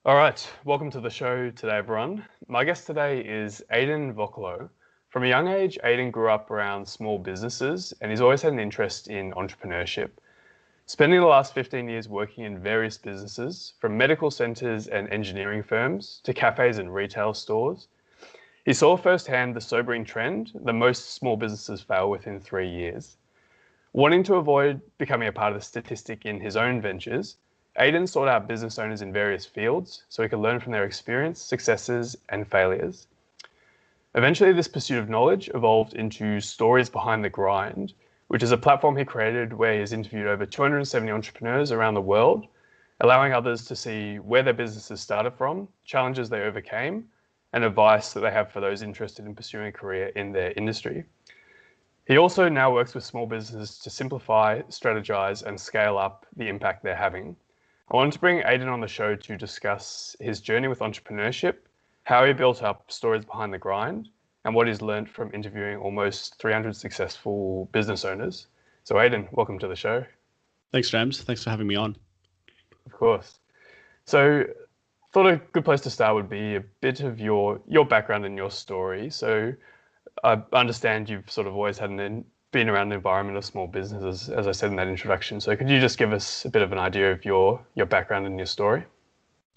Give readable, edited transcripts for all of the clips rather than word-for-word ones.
All right, welcome to the show today, everyone. My guest today is Aidan Vuocolo. From a young age, Aidan grew up around small businesses and he's always had an interest in entrepreneurship. Spending the last 15 years working in various businesses, from medical centres and engineering firms to cafes and retail stores, he saw firsthand the sobering trend that most small businesses fail within 3 years. Wanting to avoid becoming a part of the statistic in his own ventures, Aidan sought out business owners in various fields so he could learn from their experience, successes, and failures. Eventually, this pursuit of knowledge evolved into Stories Behind the Grind, which is a platform he created where he has interviewed over 270 entrepreneurs around the world, allowing others to see where their businesses started from, challenges they overcame, and advice that they have for those interested in pursuing a career in their industry. He also now works with small businesses to simplify, strategize, and scale up the impact they're having. I wanted to bring Aidan on the show to discuss his journey with entrepreneurship, how he built up Stories Behind the Grind, and what he's learned from interviewing almost 300 successful business owners. So Aidan, welcome to the show. Thanks, James. Thanks for having me on. Of course. So thought a good place to start would be a bit of your background and your story. So I understand you've sort of always had been around the environment of small businesses, as I said in that introduction. So could you just give us a bit of an idea of your background and your story?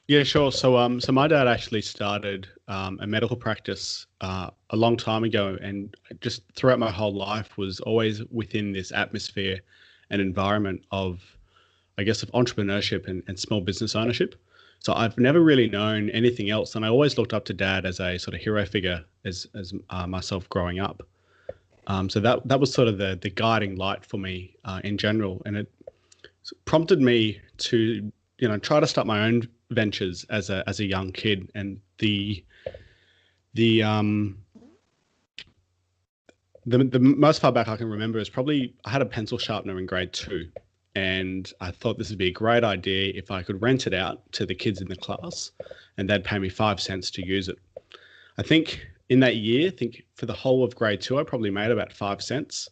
Yeah, sure. So my dad actually started a medical practice a long time ago, and just throughout my whole life was always within this atmosphere and environment of, I guess, of entrepreneurship and small business ownership. So I've never really known anything else, and I always looked up to Dad as a sort of hero figure as myself growing up. So that was sort of the guiding light for me in general, and it prompted me to try to start my own ventures as a young kid. And the most far back I can remember is probably I had a pencil sharpener in grade 2, and I thought this would be a great idea if I could rent it out to the kids in the class, and they'd pay me 5 cents to use it. I think in that year, for the whole of grade 2, I probably made about 5 cents.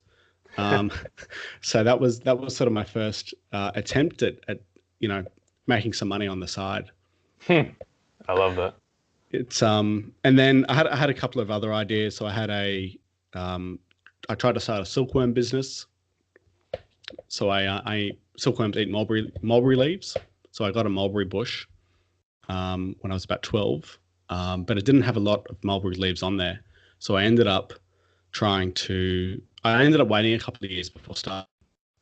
So that was sort of my first attempt at making some money on the side. I love that. It's and then I had a couple of other ideas. So I tried to start a silkworm business. So silkworms eat mulberry leaves. So I got a mulberry bush when I was about 12. But it didn't have a lot of mulberry leaves on there. So I ended up waiting a couple of years before starting.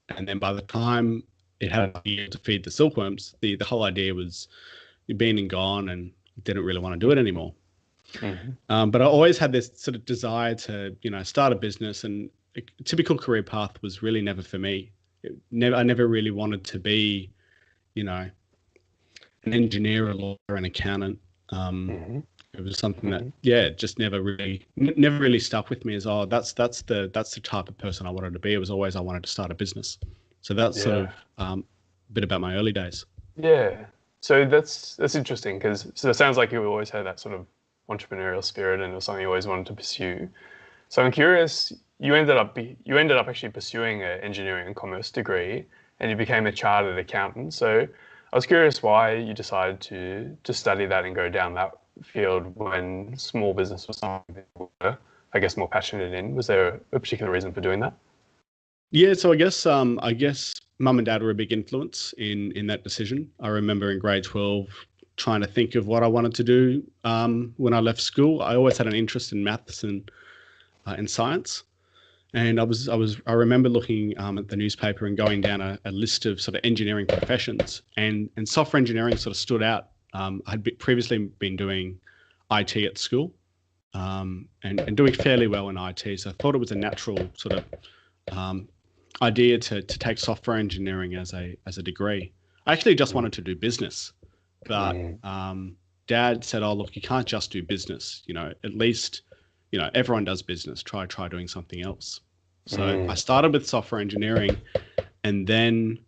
And then by the time it had a year to feed the silkworms, the whole idea was been and gone, and didn't really want to do it anymore. Mm-hmm. But I always had this sort of desire to, start a business, and a typical career path was really never for me. I never really wanted to be, an engineer, a lawyer, an accountant. Mm-hmm. It was something that, just never really stuck with me as, that's the type of person I wanted to be. It was always, I wanted to start a business. So that's sort of a bit about my early days. Yeah. So that's interesting, because it sounds like you always had that sort of entrepreneurial spirit and it was something you always wanted to pursue. So I'm curious, you ended up actually pursuing an engineering and commerce degree, and you became a chartered accountant. So I was curious why you decided to study that and go down that field when small business was something you were, I guess, more passionate in. Was there a particular reason for doing that? Yeah, so I guess mum and dad were a big influence in that decision. I remember in grade 12 trying to think of what I wanted to do when I left school. I always had an interest in maths and science. And I remember looking at the newspaper and going down a list of sort of engineering professions, and software engineering sort of stood out. I'd previously been doing IT at school and doing fairly well in IT. So I thought it was a natural sort of idea to take software engineering as a degree. I actually just wanted to do business, but Dad said, "Oh, look, you can't just do business. At least, everyone does business. Try doing something else." So I started with software engineering, and then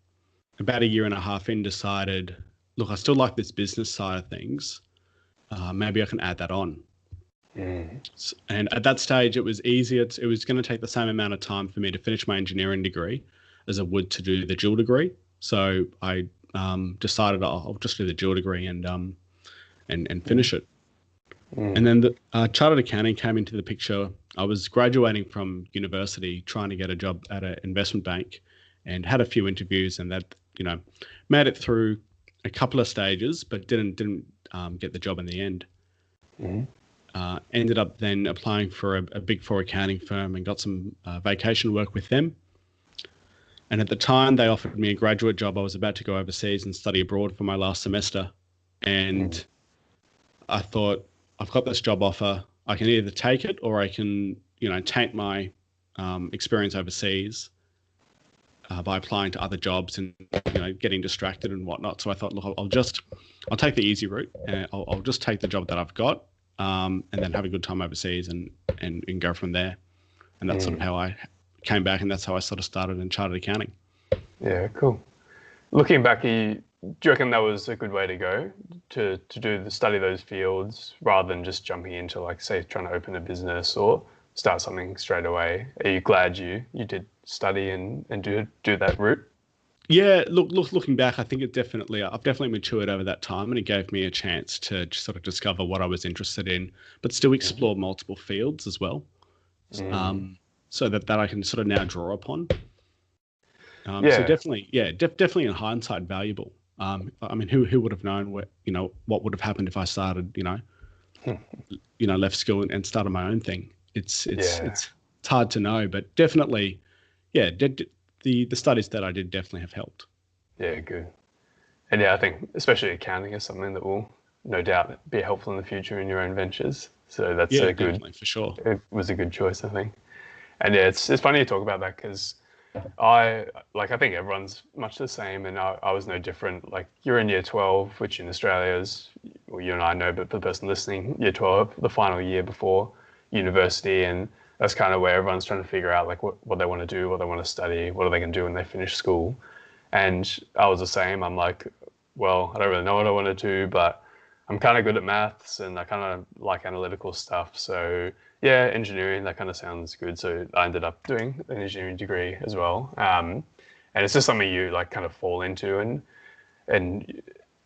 about a year and a half in, decided, look, I still like this business side of things. Maybe I can add that on. And at that stage, it was easier. It was going to take the same amount of time for me to finish my engineering degree as it would to do the dual degree. So I decided I'll just do the dual degree and and finish it. Mm. And then the chartered accounting came into the picture. I was graduating from university, trying to get a job at an investment bank, and had a few interviews, and that made it through a couple of stages, but didn't get the job in the end. Mm. Ended up then applying for a Big Four accounting firm and got some vacation work with them. And at the time, they offered me a graduate job. I was about to go overseas and study abroad for my last semester, and I thought, I've got this job offer. I can either take it or I can, taint my experience overseas by applying to other jobs and, getting distracted and whatnot. So I thought, look, I'll take the easy route, and I'll just take the job that I've got, and then have a good time overseas and go from there. And that's sort of how I came back, and that's how I sort of started in chartered accounting. Yeah, cool. Looking back, do you reckon that was a good way to go to study those fields rather than just jumping into, like, say, trying to open a business or start something straight away? Are you glad you did study and do that route? Yeah, looking back, I think I've definitely matured over that time, and it gave me a chance to just sort of discover what I was interested in, but still explore multiple fields as well, so that I can sort of now draw upon. So definitely, definitely in hindsight, valuable. I mean, who would have known what would have happened if I started, left school and started my own thing? It's hard to know, but definitely, the studies that I did definitely have helped. Yeah, good. And I think especially accounting is something that will no doubt be helpful in the future in your own ventures. So that's a good, definitely, for sure. It was a good choice, I think. And it's funny you talk about that, because I think everyone's much the same, and I was no different. Like, you're in year 12, which in Australia is, well, you and I know, but for the person listening, year 12, the final year before university, and that's kind of where everyone's trying to figure out, like, what they want to do, what they want to study, what are they going to do when they finish school. And I was the same. I'm like, well, I don't really know what I want to do, but I'm kind of good at maths and I kind of like analytical stuff. So yeah, engineering, that kind of sounds good. So I ended up doing an engineering degree as well. And it's just something you like kind of fall into, and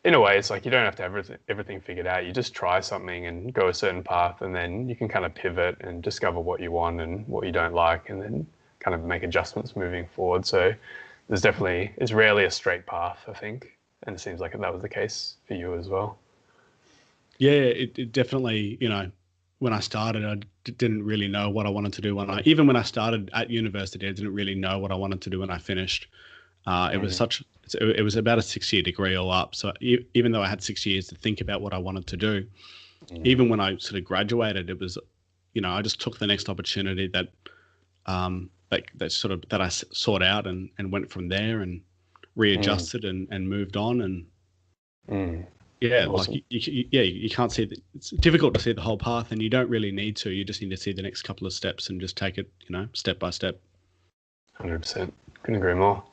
in a way, it's like you don't have to have everything figured out. You just try something and go a certain path, and then you can kind of pivot and discover what you want and what you don't like, and then kind of make adjustments moving forward. So it's rarely a straight path, I think. And it seems like that was the case for you as well. Yeah, it definitely, when I started, I didn't really know what I wanted to do. Even when I started at university, I didn't really know what I wanted to do when I finished. It was about a 6-year degree all up. So even though I had 6 years to think about what I wanted to do, even when I sort of graduated, it was, I just took the next opportunity that I sought out and went from there and readjusted and moved on. And awesome. Like you can't see it's difficult to see the whole path, and you don't really need to. You just need to see the next couple of steps and just take it, step by step. 100%. Couldn't agree more.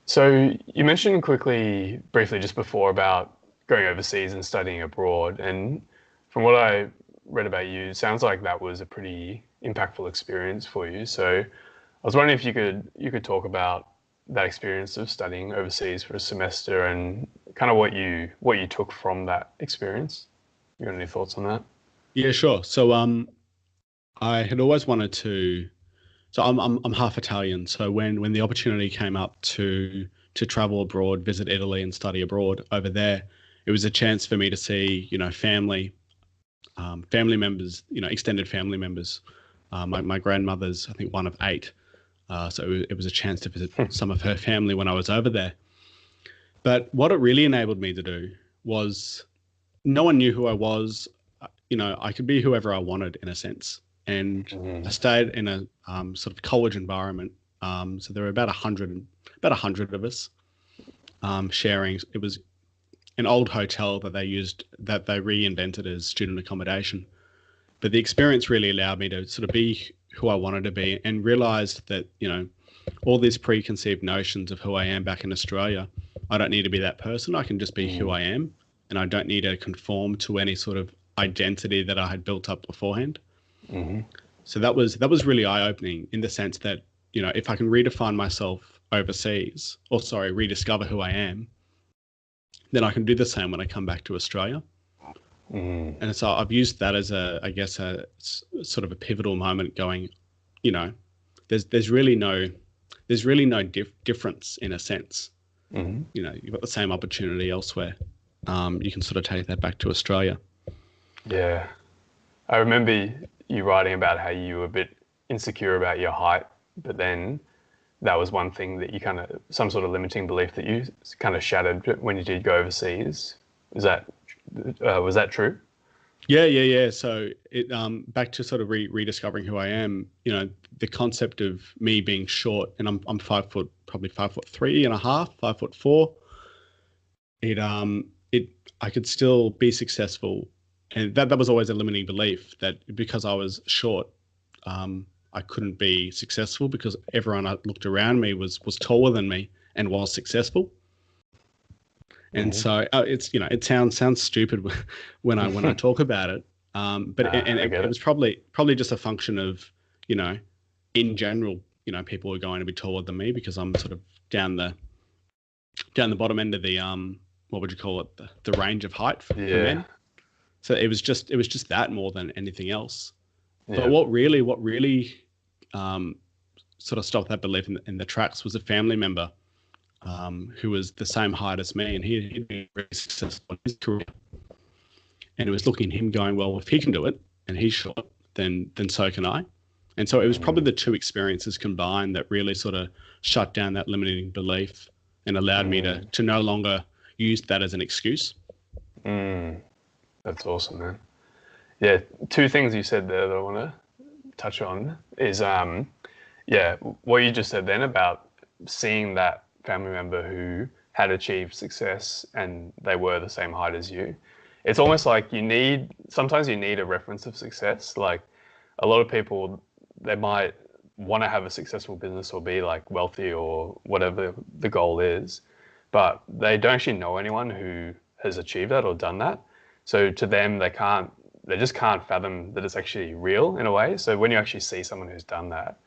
So you mentioned briefly just before about going overseas and studying abroad. And from what I read about you, it sounds like that was a pretty impactful experience for you. So I was wondering if you could talk about that experience of studying overseas for a semester and kind of what you took from that experience. You got any thoughts on that? Yeah, sure. So I had always wanted to. So I'm half Italian. So when the opportunity came up to travel abroad, visit Italy and study abroad over there, it was a chance for me to see, family members, extended family members. My grandmother's, I think, one of 8. So it was a chance to visit some of her family when I was over there. But what it really enabled me to do was, no one knew who I was. I could be whoever I wanted, in a sense. And I stayed in a sort of college environment. So there were about 100 of us sharing. It was an old hotel that they reinvented as student accommodation. But the experience really allowed me to sort of be who I wanted to be, and realized that, all these preconceived notions of who I am back in Australia, I don't need to be that person. I can just be who I am, and I don't need to conform to any sort of identity that I had built up beforehand. So that was really eye-opening, in the sense that, if I can redefine myself overseas, rediscover who I am, then I can do the same when I come back to Australia. And so I've used that as I guess sort of a pivotal moment going, you know, there's really no difference in a sense. You know, you've got the same opportunity elsewhere. You can sort of take that back to Australia. Yeah. I remember you writing about how you were a bit insecure about your height, but then that was one thing that you kind of, some sort of limiting belief that you kind of shattered when you did go overseas. Was that true? Yeah. So it back to sort of rediscovering who I am. You know, the concept of me being short, and I'm 5 foot, probably 5'3.5", 5'4". I could still be successful, and that was always a limiting belief, that because I was short, I couldn't be successful because everyone I looked around me was taller than me and was successful. And so it's, you know, it sounds stupid when I talk about it, but it was probably just a function of, you know, in general, you know, people are going to be taller than me because I'm sort of down the bottom end of the what would you call it, the range of height for men. So it was just that more than anything else. Yeah. But what really sort of stopped that belief in the tracks was a family member who was the same height as me, and he'd been very successful in his career. And it was looking at him going, well, if he can do it and he's short, then so can I. And so it was probably the two experiences combined that really sort of shut down that limiting belief and allowed me to no longer use that as an excuse. That's awesome, man. Yeah, two things you said there that I want to touch on is, what you just said then about seeing that family member who had achieved success and they were the same height as you. It's almost like sometimes you need a reference of success. Like a lot of people, they might want to have a successful business or be like wealthy or whatever the goal is, but they don't actually know anyone who has achieved that or done that. So to them, they just can't fathom that it's actually real in a way. So when you actually see someone who's done that,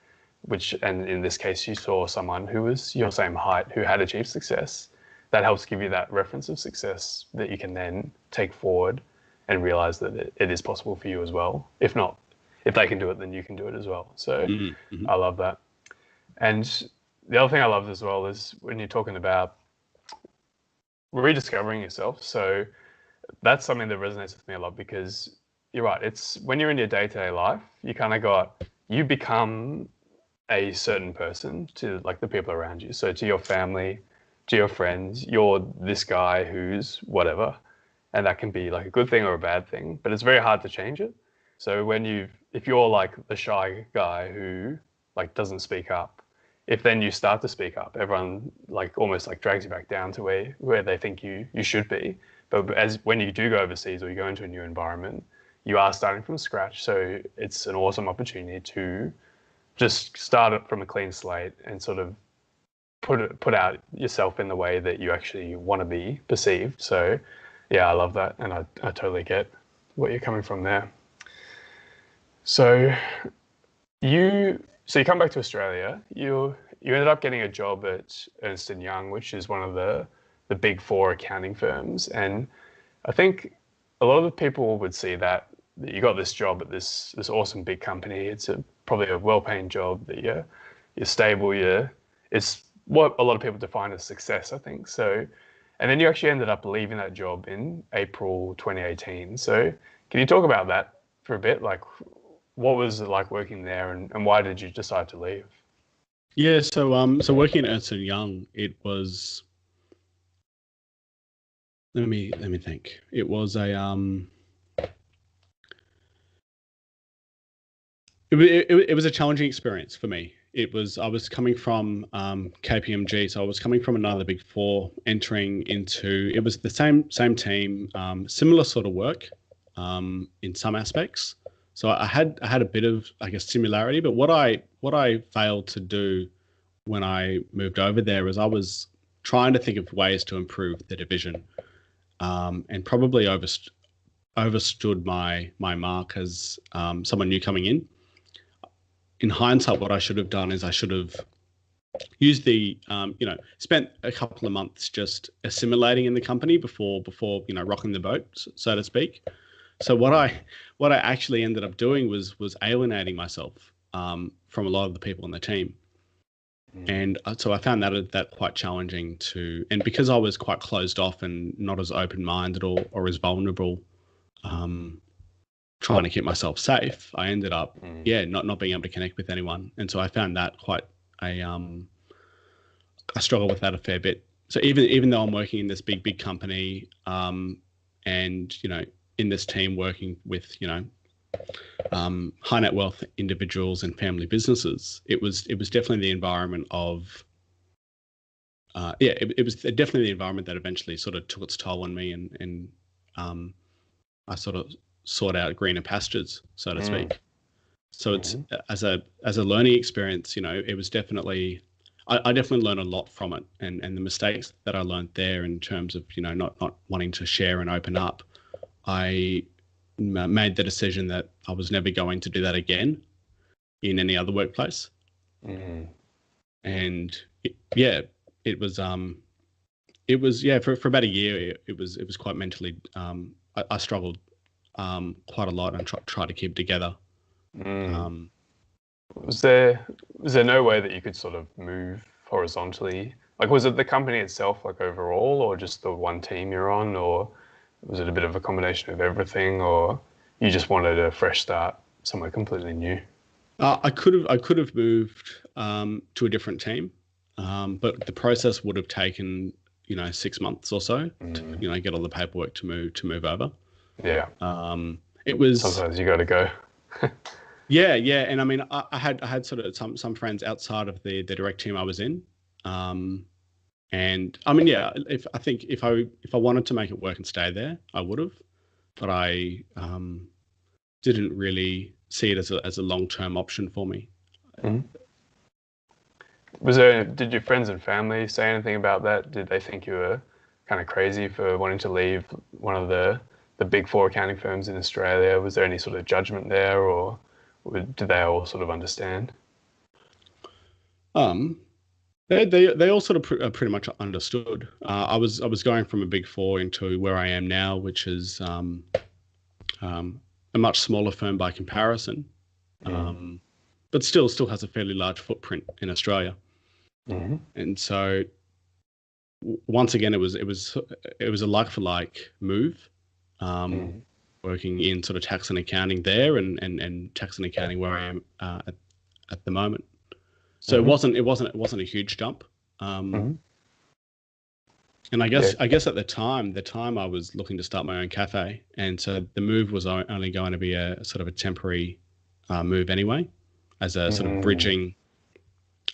and in this case, you saw someone who was your same height, who had achieved success, that helps give you that reference of success that you can then take forward and realize that it is possible for you as well. If they can do it, then you can do it as well. So I love that. And the other thing I love as well is when you're talking about rediscovering yourself. So that's something that resonates with me a lot, because you're right. It's when you're in your day-to-day life, you become a certain person to like the people around you. So to your family, to your friends, you're this guy who's whatever. And that can be like a good thing or a bad thing, but it's very hard to change it. So if you're like the shy guy who like doesn't speak up, if then you start to speak up, everyone like almost like drags you back down to where they think you should be. But when you do go overseas or you go into a new environment, you are starting from scratch. So it's an awesome opportunity to just start it from a clean slate and sort of put out yourself in the way that you actually want to be perceived. So yeah, I love that. And I totally get what you're coming from there. So you come back to Australia, you ended up getting a job at Ernst & Young, which is one of the big four accounting firms. And I think a lot of the people would see that you got this job at this awesome big company. It's probably a well-paying job, that you're stable. It's what a lot of people define as success, I think. So, and then you actually ended up leaving that job in April 2018. So can you talk about that for a bit? Like, what was it like working there, and why did you decide to leave? Yeah, so working at Ernst & Young, it was, let me think. It was it was a challenging experience for me. I was coming from KPMG, so I was coming from another big four, entering into, it was the same team, similar sort of work in some aspects. So I had a bit of, I guess, similarity, but what I failed to do when I moved over there is I was trying to think of ways to improve the division, and probably overstood my mark as someone new coming in. In hindsight, what I should have done is I should have used spent a couple of months just assimilating in the company before rocking the boat, so to speak. So what I actually ended up doing was alienating myself from a lot of the people on the team. And so I found that quite challenging and because I was quite closed off and not as open-minded or as vulnerable, trying to keep myself safe, I ended up, not being able to connect with anyone. And so I found that quite I struggle with that a fair bit. So even though I'm working in this big company, and in this team working with high net wealth individuals and family businesses, it was definitely the environment of it was definitely the environment that eventually sort of took its toll on me, and I sort of sought out greener pastures, so to speak. So it's as a learning experience, it was definitely I definitely learned a lot from it, and the mistakes that I learned there in terms of not wanting to share and open up. I made the decision that I was never going to do that again in any other workplace. And it was for about a year. It was quite mentally. I struggled quite a lot and tried to keep it together. Was there no way that you could sort of move horizontally? Like, was it the company itself, like overall, or just the one team you're on, or was it a bit of a combination of everything, or you just wanted a fresh start somewhere completely new? I could have moved to a different team, but the process would have taken 6 months or so to get all the paperwork to move over. Yeah. It was sometimes you got to go. Yeah, and I mean, I had sort of some friends outside of the direct team I was in, and I mean, if I wanted to make it work and stay there, I would have, but I didn't really see it as a long-term option for me. Did your friends and family say anything about that? Did they think you were kind of crazy for wanting to leave one of the big four accounting firms in Australia? Was there any sort of judgment there, or did they all sort of understand? They all sort of pretty much understood. I was going from a big four into where I am now, which is a much smaller firm by comparison, but still has a fairly large footprint in Australia. And so once again, it was a like for like move. Working in sort of tax and accounting there, and tax and accounting where I am at the moment. So it wasn't a huge jump. And I guess at the time I was looking to start my own cafe, and so the move was only going to be a sort of a temporary move anyway, as a sort of bridging.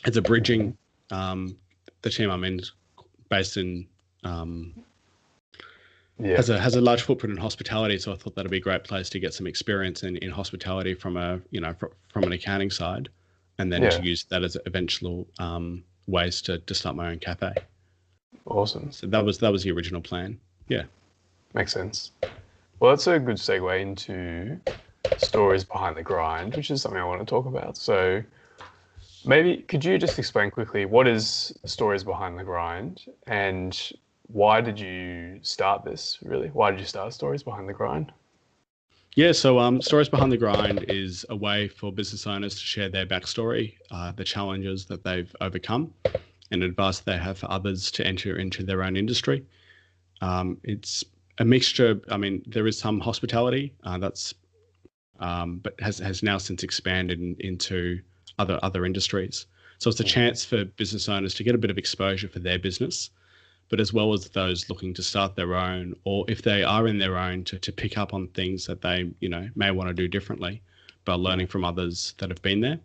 The team I'm in, based in. Has a large footprint in hospitality, so I thought that'd be a great place to get some experience in hospitality from from an accounting side, and then to use that as eventual ways to start my own cafe. Awesome. So that was the original plan. Yeah, makes sense. Well, that's a good segue into stories behind the grind, which is something I want to talk about. So maybe could you just explain quickly what is stories behind the grind, and why did you start this, really? Why did you start Stories Behind the Grind? Yeah, so Stories Behind the Grind is a way for business owners to share their backstory, the challenges that they've overcome, and advice they have for others to enter into their own industry. It's a mixture. I mean, there is some hospitality but has now since expanded into other industries. So it's a chance for business owners to get a bit of exposure for their business, but as well as those looking to start their own, or if they are in their own, to pick up on things that they may want to do differently by learning from others that have been there.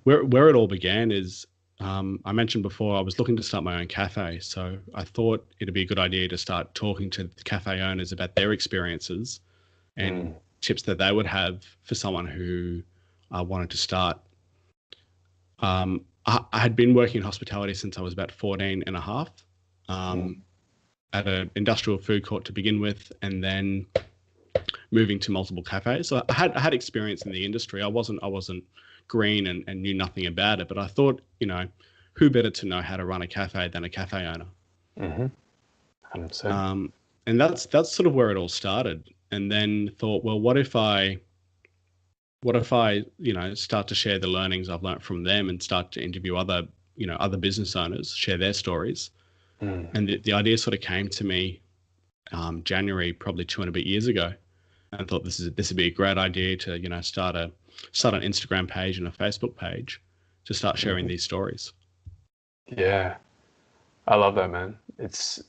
Where it all began is, I mentioned before, I was looking to start my own cafe, so I thought it'd be a good idea to start talking to the cafe owners about their experiences and tips that they would have for someone who wanted to start. I had been working in hospitality since I was about 14 and a half. At an industrial food court to begin with, and then moving to multiple cafes. So I had experience in the industry. I wasn't green and knew nothing about it, but I thought, who better to know how to run a cafe than a cafe owner? 100%. And that's sort of where it all started. and then thought, well, what if I start to share the learnings I've learned from them and start to interview other business owners, share their stories. And the idea sort of came to me January, probably 2.5 years ago. And I thought this would be a great idea to, start an Instagram page and a Facebook page to start sharing these stories. Yeah, I love that, man. It's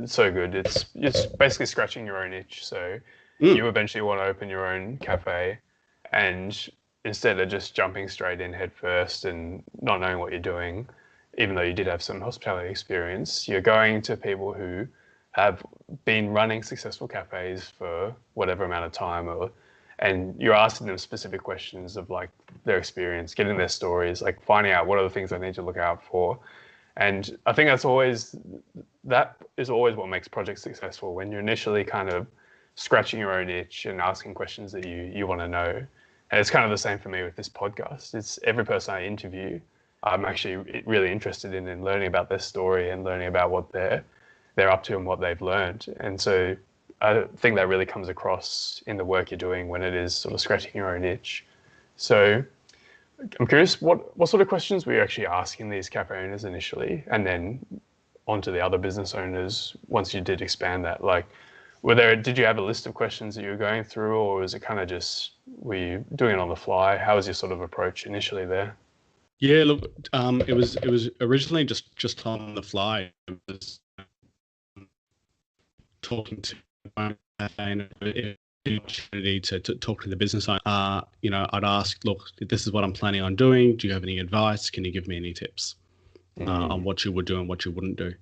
so good. It's basically scratching your own itch. So you eventually want to open your own cafe, and instead of just jumping straight in head first and not knowing what you're doing, even though you did have some hospitality experience, you're going to people who have been running successful cafes for whatever amount of time, and you're asking them specific questions of like their experience, getting their stories, like finding out what are the things they need to look out for. And I think that is always what makes projects successful, when you're initially kind of scratching your own itch and asking questions that you want to know. And it's kind of the same for me with this podcast. It's every person I interview, I'm actually really interested in learning about their story and learning about what they're up to and what they've learned. And so I think that really comes across in the work you're doing when it is sort of scratching your own itch. So I'm curious, what sort of questions were you actually asking these cafe owners initially, and then onto the other business owners once you did expand that? Like, did you have a list of questions that you were going through, or was it kind of just, were you doing it on the fly? How was your sort of approach initially there? Yeah, look, it was originally just on the fly. It was talking to my cafe and opportunity to talk to the business owner. I'd ask, look, this is what I'm planning on doing. Do you have any advice? Can you give me any tips on what you would do and what you wouldn't do?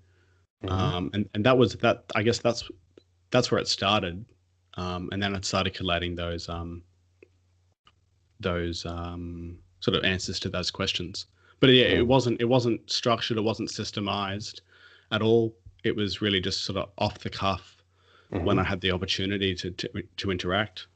And that was that. I guess that's where it started, and then it started collating those sort of answers to those questions. But yeah, it wasn't structured. It wasn't systemized at all. It was really just sort of off the cuff when I had the opportunity to interact.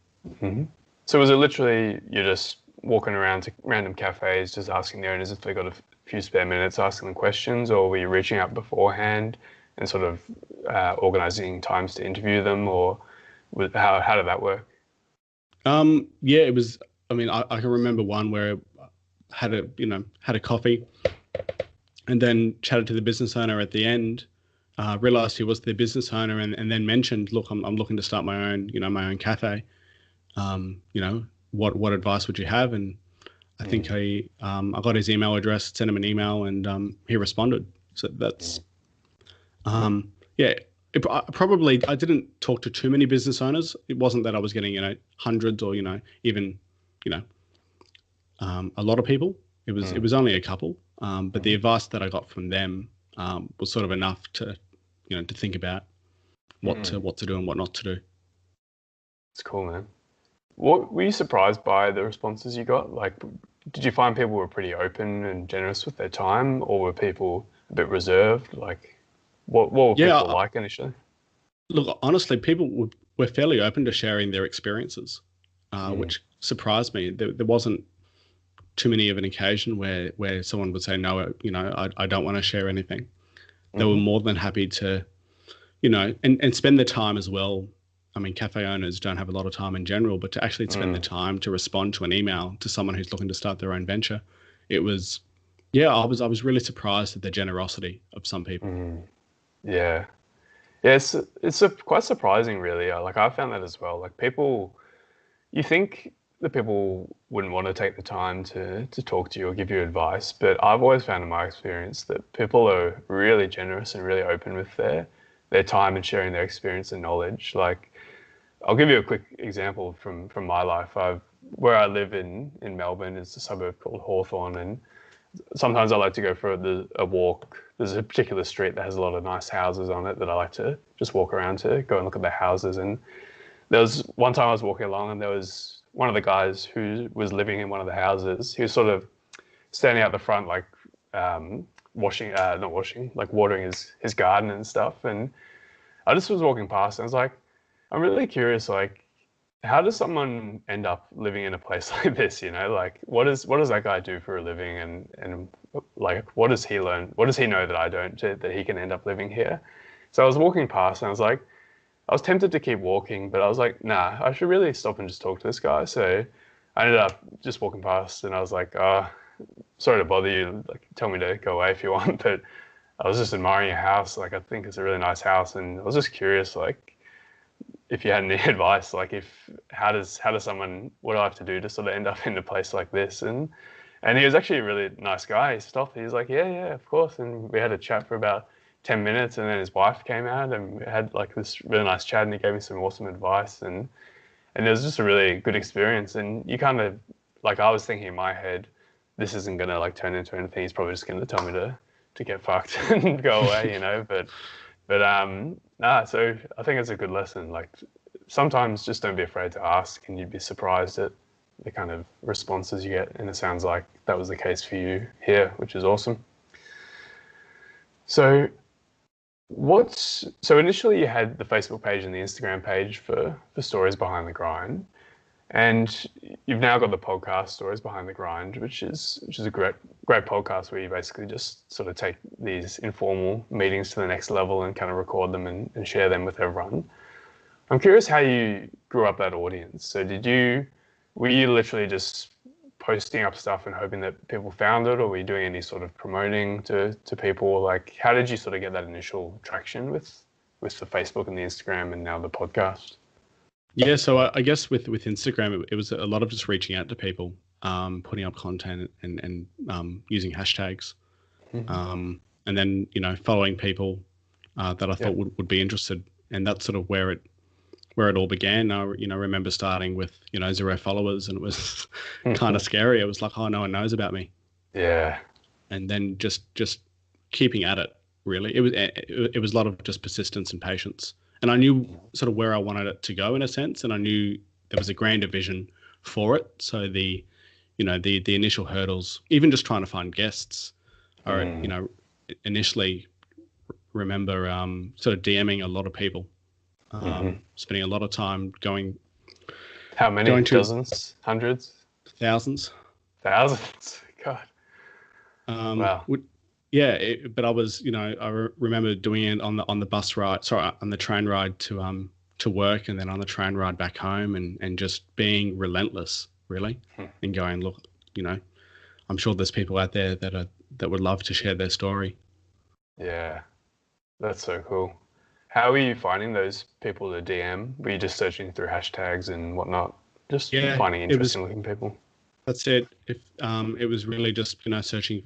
So was it literally you're just walking around to random cafes, just asking the owners if they got a few spare minutes, asking them questions, or were you reaching out beforehand and sort of organizing times to interview them, or how did that work? Yeah, it was. I mean, I can remember one where I had a coffee, and then chatted to the business owner at the end. Realized he was the business owner, and then mentioned, look, I'm looking to start my own cafe. What advice would you have? And I think I got his email address, sent him an email, and he responded. So that's yeah. I didn't talk to too many business owners. It wasn't that I was getting hundreds or even a lot of people. It was only a couple. But the advice that I got from them was sort of enough to think about what to do and what not to do. It's cool, man. What were you surprised by the responses you got? Like, did you find people were pretty open and generous with their time, or were people a bit reserved? Like, what were people like initially? Look, honestly, people were fairly open to sharing their experiences, which surprised me. There wasn't too many of an occasion where someone would say, no, I don't want to share anything. They were more than happy to, and spend the time as well. I mean, cafe owners don't have a lot of time in general, but to actually spend the time to respond to an email to someone who's looking to start their own venture, it was, I was really surprised at the generosity of some people. Yeah, it's quite surprising, really. Like, I found that as well. Like, people, you think that people wouldn't want to take the time to talk to you or give you advice, but I've always found in my experience that people are really generous and really open with their time and sharing their experience and knowledge. Like, I'll give you a quick example from my life. Where I live in Melbourne is a suburb called Hawthorne, and sometimes I like to go for a walk. There's a particular street that has a lot of nice houses on it that I like to just walk around to, go and look at the houses. And there was one time I was walking along, and there was one of the guys who was living in one of the houses. He was sort of standing out the front, like watering his garden and stuff. And I just was walking past, and I was like, I'm really curious, like, how does someone end up living in a place like this? Like, what does that guy do for a living, and like, what does he learn? What does he know that I don't, that he can end up living here? So I was walking past, and I was like, I was tempted to keep walking, but I was like, nah, I should really stop and just talk to this guy. So I ended up just walking past, and I was like, sorry to bother you. Like, tell me to go away if you want. But I was just admiring your house. Like, I think it's a really nice house, and I was just curious, like, if you had any advice, like, how does someone, what do I have to do to sort of end up in a place like this? And he was actually a really nice guy. He stopped. He was like, yeah, of course. And we had a chat for about 10 minutes, and then his wife came out, and we had like this really nice chat, and he gave me some awesome advice, and it was just a really good experience. And you kind of, like, I was thinking in my head, this isn't going to like turn into anything. He's probably just going to tell me to get fucked and go away, you know, nah, so I think it's a good lesson. Like, sometimes just don't be afraid to ask, and you'd be surprised at the kind of responses you get. And it sounds like that was the case for you here, which is awesome. So so initially you had the Facebook page and the Instagram page for Stories Behind the Grind, and you've now got the podcast Stories Behind the Grind, which is a great podcast where you basically just sort of take these informal meetings to the next level and kind of record them and share them with everyone. I'm curious how you grew up that audience. So were you literally just posting up stuff and hoping that people found it, or were you doing any sort of promoting to people? Like, how did you sort of get that initial traction with the Facebook and the Instagram and now the podcast? Yeah, so I guess with Instagram, it was a lot of just reaching out to people, putting up content and using hashtags, and then, you know, following people that I thought would be interested, and that's sort of where it all began. I remember starting with 0 followers, and it was kind of scary. It was like, oh, no one knows about me. Yeah. And then just keeping at it. Really, it was a lot of just persistence and patience. And I knew sort of where I wanted it to go in a sense, and I knew there was a grander vision for it. So the initial hurdles, even just trying to find guests, or initially remember sort of DMing a lot of people, spending a lot of time going. How many? Dozens? Hundreds? Thousands? Thousands? God. Wow. Yeah, but I was, I remember doing it on the bus ride, on the train ride to work, and then on the train ride back home, and just being relentless, really, and going, look, I'm sure there's people out there that would love to share their story. Yeah, that's so cool. How are you finding those people to DM? Were you just searching through hashtags and whatnot, just finding interesting looking people? That's it. If it was really just searching,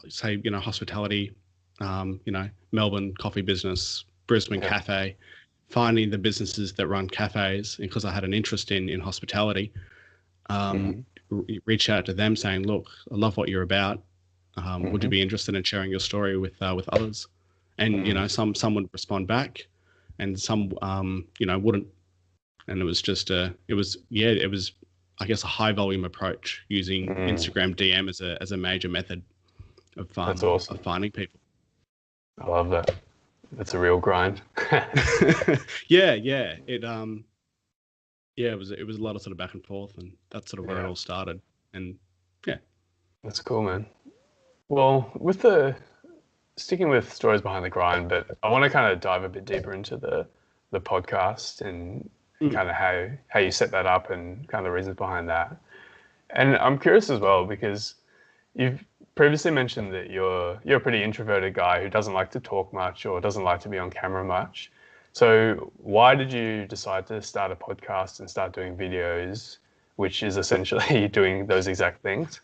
say, hospitality, Melbourne coffee business, Brisbane cafe, finding the businesses that run cafes, because I had an interest in hospitality. Reach out to them saying, look, I love what you're about. Would you be interested in sharing your story with others? And some would respond back, and some wouldn't. And it was just it was I guess a high volume approach, using Instagram DM as a major method of That's awesome. Of finding people. I love that. It's a real grind. Yeah. It was a lot of sort of back and forth, and that's sort of where it all started. And yeah. That's cool, man. Well, sticking with Stories Behind the Grind, but I want to kind of dive a bit deeper into the podcast and kind of how you set that up and kind of the reasons behind that. And I'm curious as well, because you've previously mentioned that you're a pretty introverted guy who doesn't like to talk much or doesn't like to be on camera much. So why did you decide to start a podcast and start doing videos, which is essentially doing those exact things?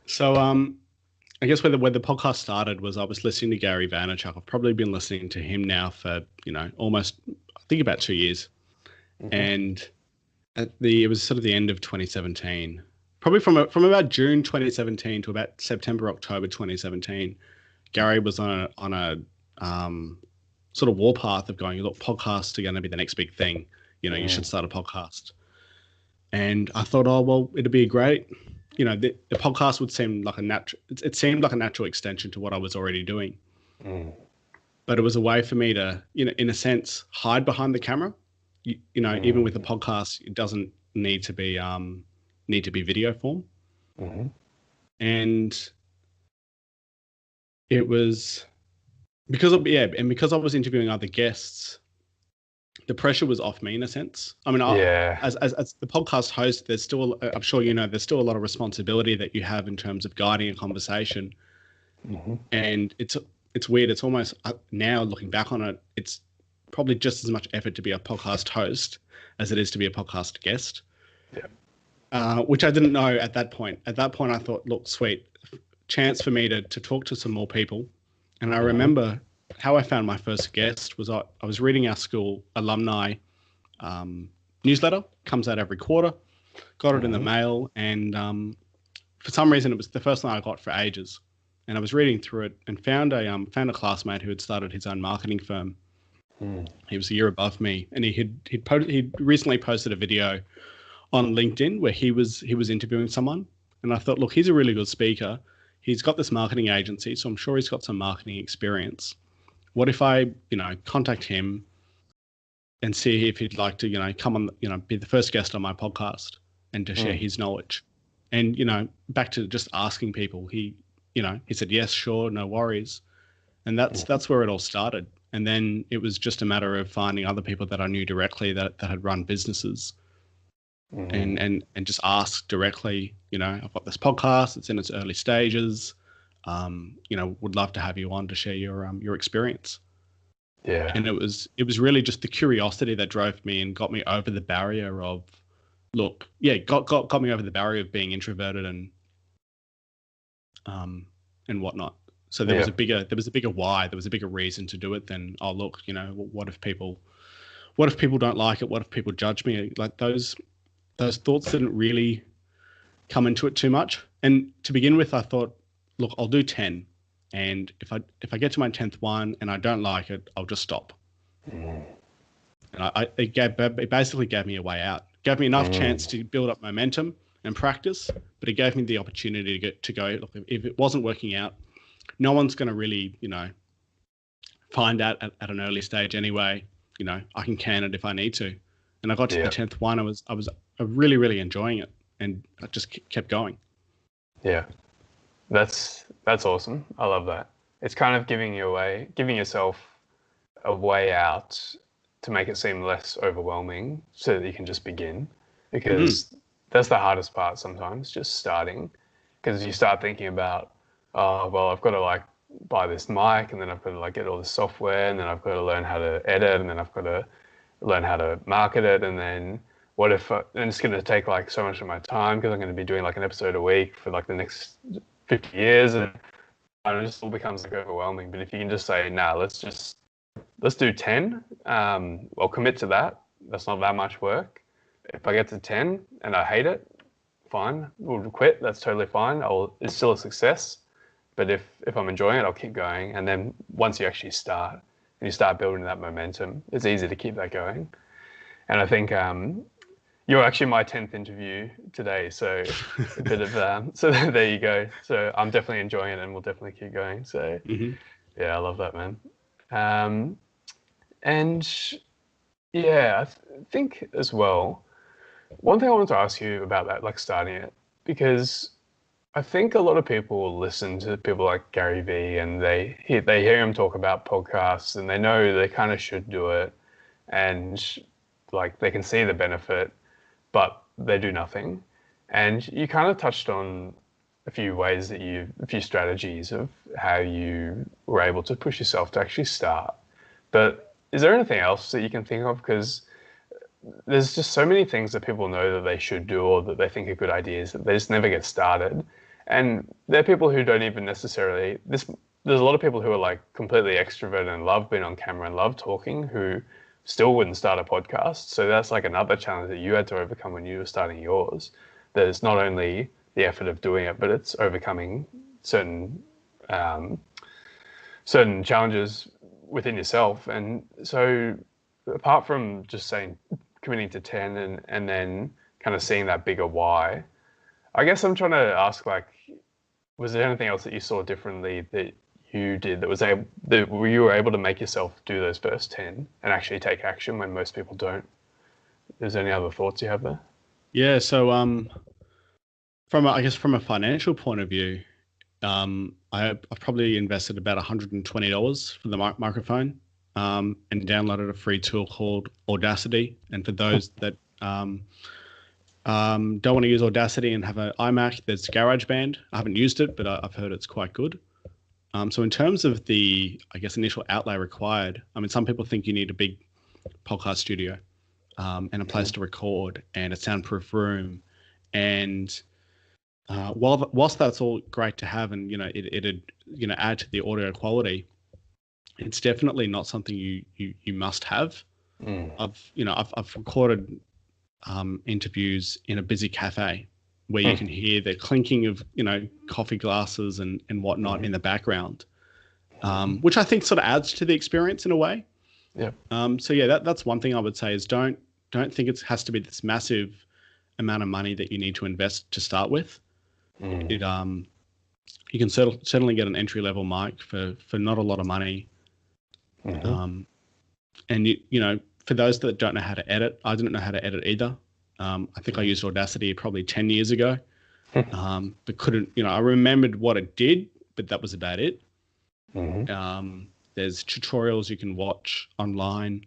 So I guess where the podcast started was I was listening to Gary Vaynerchuk. I've probably been listening to him now for almost, I think, about 2 years. And it was sort of the end of 2017, probably from about June 2017 to about September, October 2017. Gary was on a sort of warpath of going, look, podcasts are going to be the next big thing. You should start a podcast. And I thought, oh, well, it'd be great. The podcast would seem like it seemed like a natural extension to what I was already doing. But it was a way for me to, in a sense, hide behind the camera. Even with the podcast, it doesn't need to be video form. And it was because I was interviewing other guests. the pressure was off me in a sense. I mean, Yeah. as the podcast host, there's still, I'm sure you know, there's still a lot of responsibility that you have in terms of guiding a conversation. Hmm. And it's weird. It's almost now looking back on it, it's probably just as much effort to be a podcast host as it is to be a podcast guest. Yeah. Which I didn't know at that point. At that point, I thought, look, sweet chance for me to talk to some more people. And I remember how I found my first guest was I was reading our school alumni newsletter, comes out every quarter, got it in the mail, and for some reason it was the first one I got for ages. And I was reading through it and found a classmate who had started his own marketing firm. He was a year above me, and he'd recently posted a video on LinkedIn where he was interviewing someone. And I thought, look, he's a really good speaker. He's got this marketing agency, so I'm sure he's got some marketing experience. What if I, contact him and see if he'd like to, come on, be the first guest on my podcast and to share his knowledge? And, back to just asking people, he said, yes, sure, no worries. And that's where it all started. And then it was just a matter of finding other people that I knew directly that had run businesses. And just ask directly, I've got this podcast, it's in its early stages. Would love to have you on to share your experience. Yeah. And it was really just the curiosity that drove me and got me over the barrier of, got me over the barrier of being introverted and whatnot. So there was a bigger why, there was a bigger reason to do it than, oh look, what if people don't like it? What if people judge me? Like those thoughts didn't really come into it too much. And to begin with, I thought, look, I'll do 10. And if I get to my 10th one and I don't like it, I'll just stop. And it basically gave me a way out. Gave me enough chance to build up momentum and practice, but it gave me the opportunity to go, look, if it wasn't working out, no one's going to really, find out at an early stage anyway. I can can it if I need to. And I got to the 10th one. I was really, really enjoying it, and I just kept going. Yeah, that's awesome. I love that. It's kind of giving yourself a way out to make it seem less overwhelming, so that you can just begin. Because that's the hardest part sometimes, just starting. Because you start thinking about, oh well, I've got to buy this mic, and then I've got to get all the software, and then I've got to learn how to edit, and then I've got to learn how to market it, and then what if and it's going to take so much of my time because I'm going to be doing an episode a week for the next 50 years, and it just all becomes overwhelming. But if you can just say, nah, let's do 10, I'll commit to that. That's not that much work. If I get to 10 and I hate it, fine, we'll quit. That's totally fine. It's still a success. But if I'm enjoying it, I'll keep going. And then once you actually start and you start building that momentum, it's easy to keep that going. And I think you're actually my 10th interview today, so a bit of so there you go. So I'm definitely enjoying it, and we'll definitely keep going. So yeah, I love that, man. And yeah, I think as well, one thing I wanted to ask you about that, starting it, because I think a lot of people listen to people like Gary Vee, and they hear him talk about podcasts, and they know they kind of should do it, and they can see the benefit, but they do nothing. And you kind of touched on a few strategies of how you were able to push yourself to actually start. But is there anything else that you can think of? Because there's just so many things that people know that they should do or that they think are good ideas that they just never get started. And there are people who don't even necessarily, there's a lot of people who are completely extroverted and love being on camera and love talking who still wouldn't start a podcast. So that's another challenge that you had to overcome when you were starting yours. That it's not only the effort of doing it, but it's overcoming certain challenges within yourself. And so apart from just committing to 10 and then kind of seeing that bigger why, I guess I'm trying to ask, was there anything else that you saw differently that you did that you were able to make yourself do those first 10 and actually take action when most people don't? Is there any other thoughts you have there? Yeah. So, from a financial point of view, I've probably invested about $120 for the microphone. and downloaded a free tool called Audacity. And for those that don't want to use Audacity and have an iMac, there's GarageBand. I haven't used it, but I've heard it's quite good. So in terms of the, I guess, initial outlay required, I mean, some people think you need a big podcast studio and a place to record and a soundproof room. And whilst that's all great to have, and it'd add to the audio quality, it's definitely not something you must have. I've recorded interviews in a busy cafe where you can hear the clinking of coffee glasses and whatnot in the background, which I think sort of adds to the experience in a way. Yeah. So yeah, that's one thing I would say is don't think it has to be this massive amount of money that you need to invest to start with. You can certainly get an entry level mic for not a lot of money. And for those that don't know how to edit, I didn't know how to edit either. I think I used Audacity probably 10 years ago, but couldn't, I remembered what it did, but that was about it. There's tutorials you can watch online.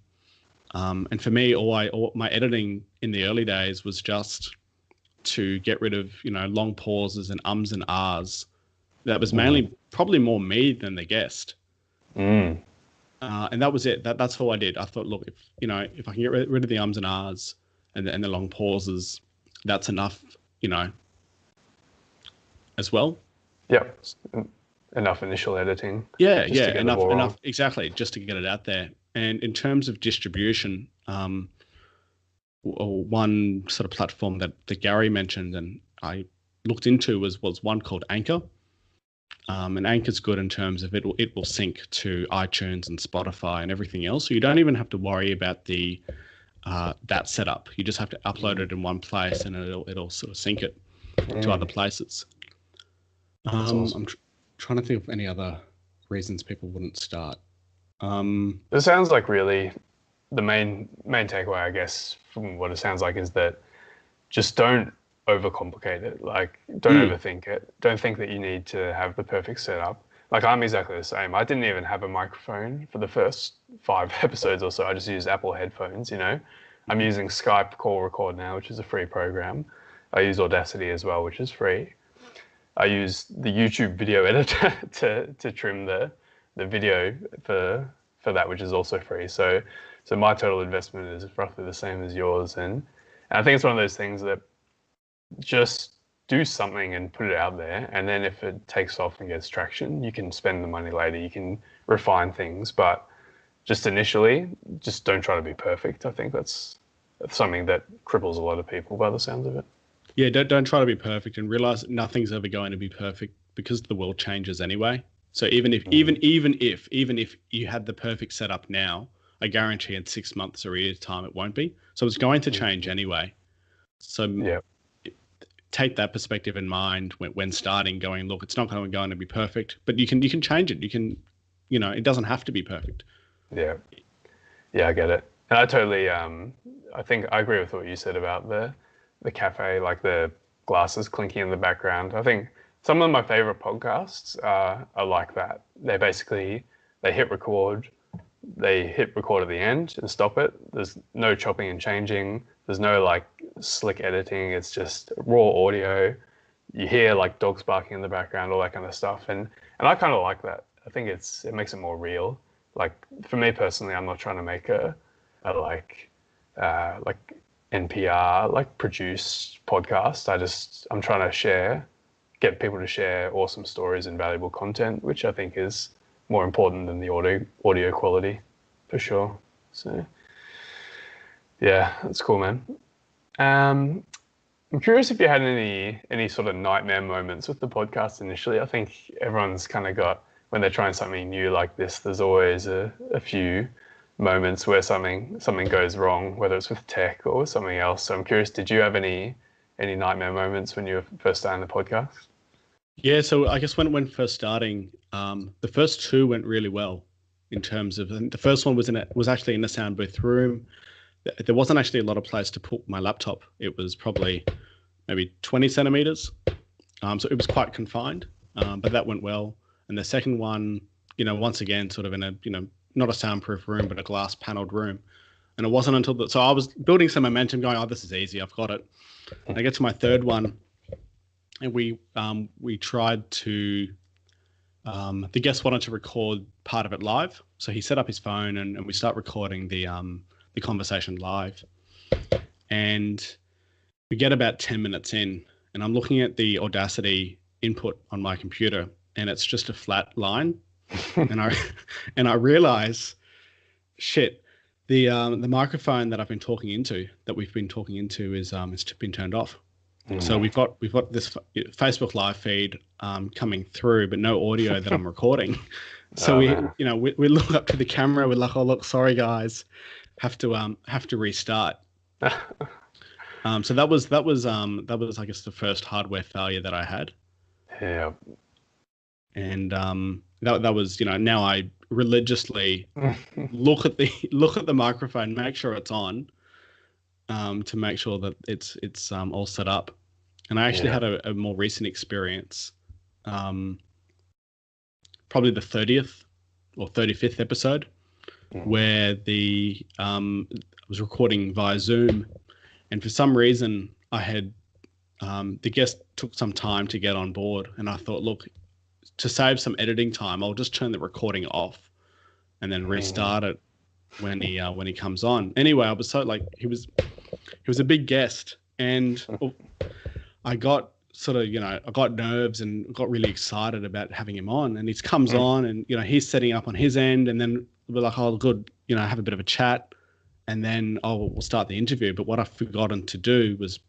And for me, all my editing in the early days was just to get rid of, long pauses and ums and ahs. That was mainly probably more me than the guest. And that was it. That's all I did. I thought, look, if I can get rid of the ums and ahs and the long pauses, that's enough, as well. Yeah. Enough initial editing. Yeah. Enough. Exactly. Just to get it out there. And in terms of distribution, one sort of platform that Gary mentioned and I looked into was one called Anchor. And Anchor's good in terms of it will sync to iTunes and Spotify and everything else. So you don't even have to worry about the that setup. You just have to upload it in one place and it'll sort of sync it to other places. Awesome. I'm trying to think of any other reasons people wouldn't start. It sounds like really the main takeaway, I guess, from what it sounds like is that just don't overcomplicate it. Like, don't overthink it. Don't think that you need to have the perfect setup. Like, I'm exactly the same. I didn't even have a microphone for the first 5 episodes or so. I just used Apple headphones, I'm using Skype Call Record now, which is a free program. I use Audacity as well, which is free. I use the YouTube video editor to trim the video for that, which is also free. So my total investment is roughly the same as yours. And I think it's one of those things that just do something and put it out there. And then if it takes off and gets traction, you can spend the money later. You can refine things. But just initially, just don't try to be perfect. I think that's something that cripples a lot of people by the sounds of it. Yeah, don't try to be perfect and realize that nothing's ever going to be perfect because the world changes anyway. So even if you had the perfect setup now, I guarantee in 6 months or a year's time it won't be. So it's going to change anyway. So take that perspective in mind when starting. Going, look, it's not going to be perfect, but you can change it. You can, it doesn't have to be perfect. Yeah, I get it, and I totally. I think I agree with what you said about the cafe, like the glasses clinking in the background. I think some of my favorite podcasts are like that. They hit record. They hit record at the end and stop it. There's no chopping and changing. There's no like slick editing. It's just raw audio. You hear like dogs barking in the background, all that kind of stuff. And I kind of like that. I think it makes it more real. Like for me personally, I'm not trying to make a like NPR like produced podcast. I'm trying to get people to share awesome stories and valuable content, which I think is more important than the audio quality, for sure. So, yeah, that's cool, man. I'm curious if you had any sort of nightmare moments with the podcast initially. I think everyone's kind of got, when they're trying something new like this, there's always a few moments where something goes wrong, whether it's with tech or with something else. So I'm curious, did you have any nightmare moments when you were first starting the podcast? Yeah, so I guess when first starting, the first 2 went really well in terms of, the first one was actually in the sound booth room. There wasn't actually a lot of place to put my laptop. It was probably maybe 20 centimeters. So it was quite confined, but that went well. And the second one, once again, sort of in a, not a soundproof room, but a glass paneled room. And it wasn't until so I was building some momentum, going, "Oh, this is easy. I've got it." And I get to my third one, and we tried to. The guest wanted to record part of it live, so he set up his phone, and we start recording the conversation live. And we get about 10 minutes in, and I'm looking at the Audacity input on my computer, and it's just a flat line. and I realize, shit, the microphone that we've been talking into is been turned off. So we've got this Facebook live feed coming through, but no audio that I'm recording. So we look up to the camera. We're like, "Oh, look, sorry guys, have to restart." So that was I guess the first hardware failure that I had. Yeah. And that was, now I religiously look at the microphone, make sure it's on, to make sure that it's all set up. And I actually had a more recent experience, probably the 30th or 35th episode, where I was recording via Zoom, and for some reason I had the guest took some time to get on board, and I thought, look, to save some editing time, I'll just turn the recording off and then restart it when he comes on. Anyway, I was so he was a big guest, and I got I got nerves and got really excited about having him on, and he comes on, and he's setting up on his end, and then we're like, "Oh, good, have a bit of a chat, and then we'll start the interview." But what I've forgotten to do was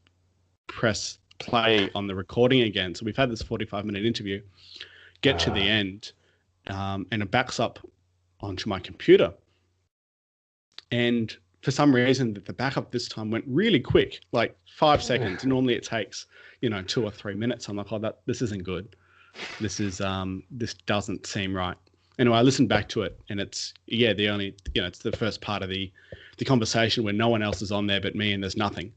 press play on the recording again. So we've had this 45-minute interview, get to the end, and it backs up onto my computer. And for some reason, the backup this time went really quick, like 5 seconds. Normally it takes, 2 or 3 minutes. I'm like, "Oh, this isn't good. This doesn't seem right." Anyway, I listened back to it, and it's it's the first part of the conversation where no one else is on there but me, and there's nothing.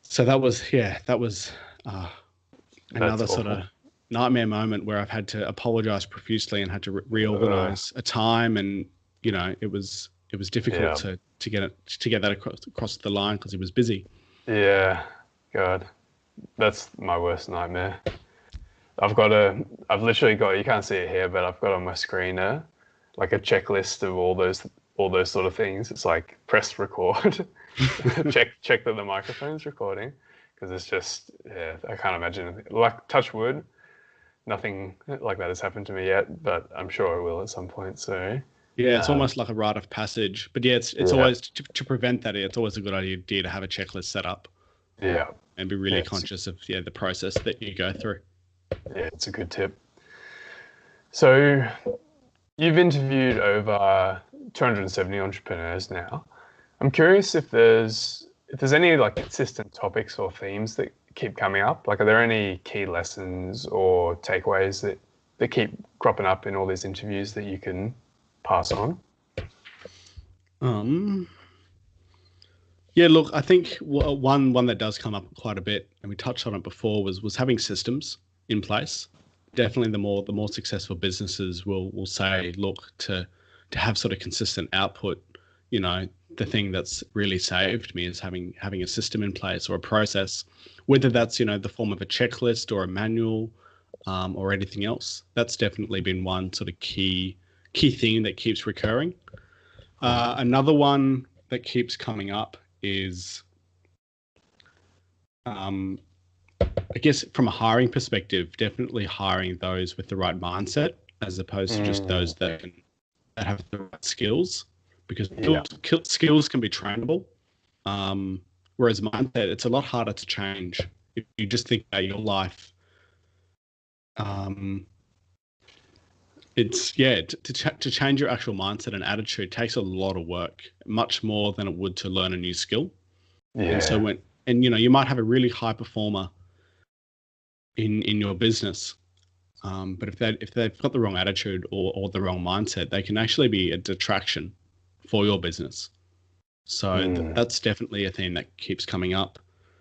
So that was another sort of nightmare moment where I've had to apologize profusely and had to reorganize a time, and it was difficult to get that across the line because he was busy. Yeah, God, that's my worst nightmare. I've literally got, you can't see it here, but I've got on my screen like a checklist of all those sort of things. It's like press record, check that the microphone's recording, because it's just, I can't imagine, like, touch wood, nothing like that has happened to me yet, but I'm sure it will at some point. So yeah, it's almost like a rite of passage. But it's always to prevent that. It's always a good idea to have a checklist set up. Yeah, and be really conscious of the process that you go through. Yeah, it's a good tip. So you've interviewed over 270 entrepreneurs now. I'm curious if there's any like consistent topics or themes that keep coming up. Like, are there any key lessons or takeaways that keep cropping up in all these interviews that you can pass on? Yeah, look, I think one that does come up quite a bit, and we touched on it before, was having systems in place. Definitely the more successful businesses will say, look, to have sort of consistent output, the thing that's really saved me is having a system in place or a process, whether that's, the form of a checklist or a manual, or anything else. That's definitely been one sort of key thing that keeps recurring. Another one that keeps coming up is, I guess from a hiring perspective, definitely hiring those with the right mindset as opposed to just those that have the right skills, because skills can be trainable. Whereas mindset, it's a lot harder to change. If you just think about your life, it's to change your actual mindset and attitude takes a lot of work, much more than it would to learn a new skill. And so you might have a really high performer in your business, but if they've got the wrong attitude or the wrong mindset, they can actually be a detraction for your business. So that's definitely a theme that keeps coming up.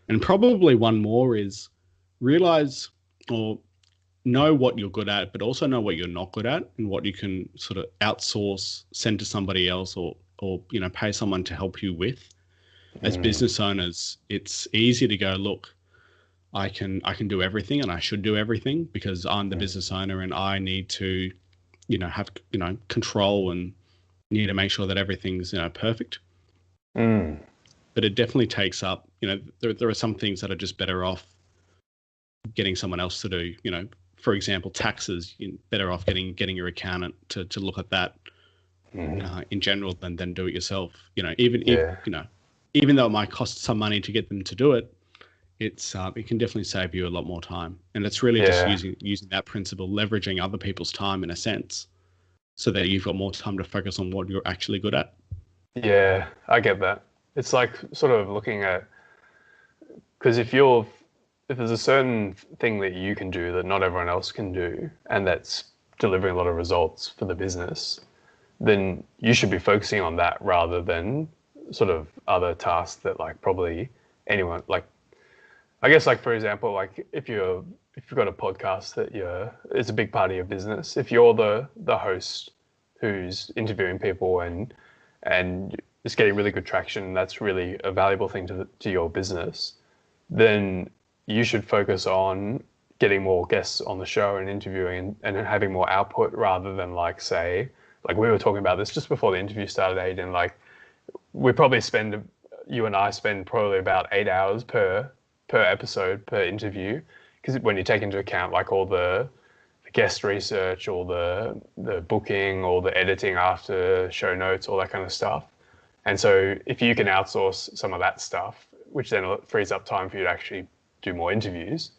And probably one more is realize or know what you're good at, but also know what you're not good at and what you can sort of outsource, send to somebody else, or pay someone to help you with. As business owners, it's easy to go, look, I can do everything and I should do everything because I'm the business owner and I need to, have, control and need to make sure that everything's, perfect. But it definitely takes up, there are some things that are just better off getting someone else to do, for example, taxes, you're better off getting your accountant to look at that in general than do it yourself. Even though it might cost some money to get them to do it, it can definitely save you a lot more time. And it's really just using that principle, leveraging other people's time in a sense, so that you've got more time to focus on what you're actually good at. Yeah, I get that. It's like sort of looking at, because if there's a certain thing that you can do that not everyone else can do, and that's delivering a lot of results for the business, then you should be focusing on that rather than sort of other tasks that like probably anyone, like, I guess, like, for example, like if you've got a podcast that it's a big part of your business, if you're the host who's interviewing people and it's getting really good traction, that's really a valuable thing to your business, then you should focus on getting more guests on the show and interviewing and having more output rather than like, say, like we were talking about this just before the interview started, Aidan, like you and I spend probably about 8 hours per episode, per interview, because when you take into account like all the guest research, all the booking, all the editing after show notes, all that kind of stuff. And so if you can outsource some of that stuff, which then frees up time for you to actually do more interviews,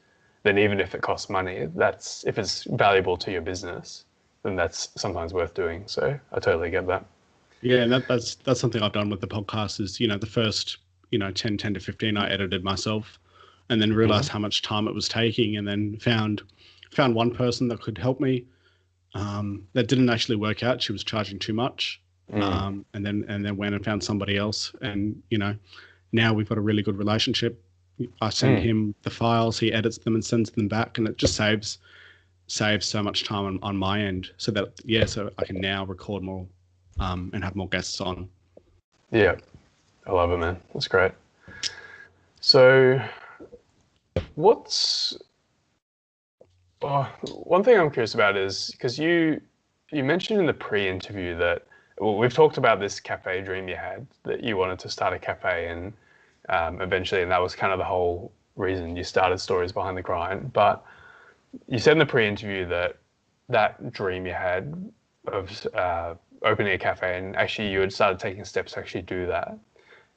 then even if it costs money, if it's valuable to your business, then that's sometimes worth doing. So I totally get that. Yeah, and that's something I've done with the podcast is, the first, 10 to 15 I edited myself, and then realized how much time it was taking, and then found one person that could help me. That didn't actually work out. She was charging too much. And then went and found somebody else. And, now we've got a really good relationship. I send him the files, he edits them and sends them back, and it just saves so much time on my end, so I can now record more and have more guests on. Yeah, I love it, man. That's great. So one thing I'm curious about is, because you mentioned in the pre-interview that, well, we've talked about this cafe dream you had, that you wanted to start a cafe and eventually, and that was kind of the whole reason you started Stories Behind the Grind. But you said in the pre-interview that dream you had of opening a cafe, and actually you had started taking steps to actually do that.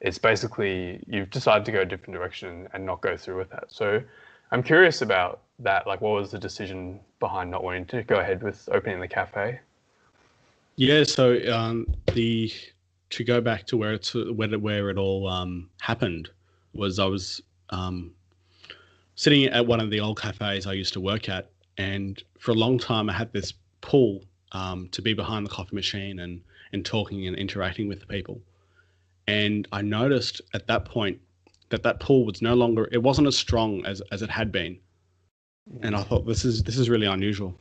It's basically you've decided to go a different direction and not go through with that. So I'm curious about that. Like, what was the decision behind not wanting to go ahead with opening the cafe? Yeah, so to go back to where it all happened was I was sitting at one of the old cafes I used to work at, and for a long time I had this pull to be behind the coffee machine and talking and interacting with the people. And I noticed at that point that pull was no longer, it wasn't as strong as it had been. And I thought, this is really unusual.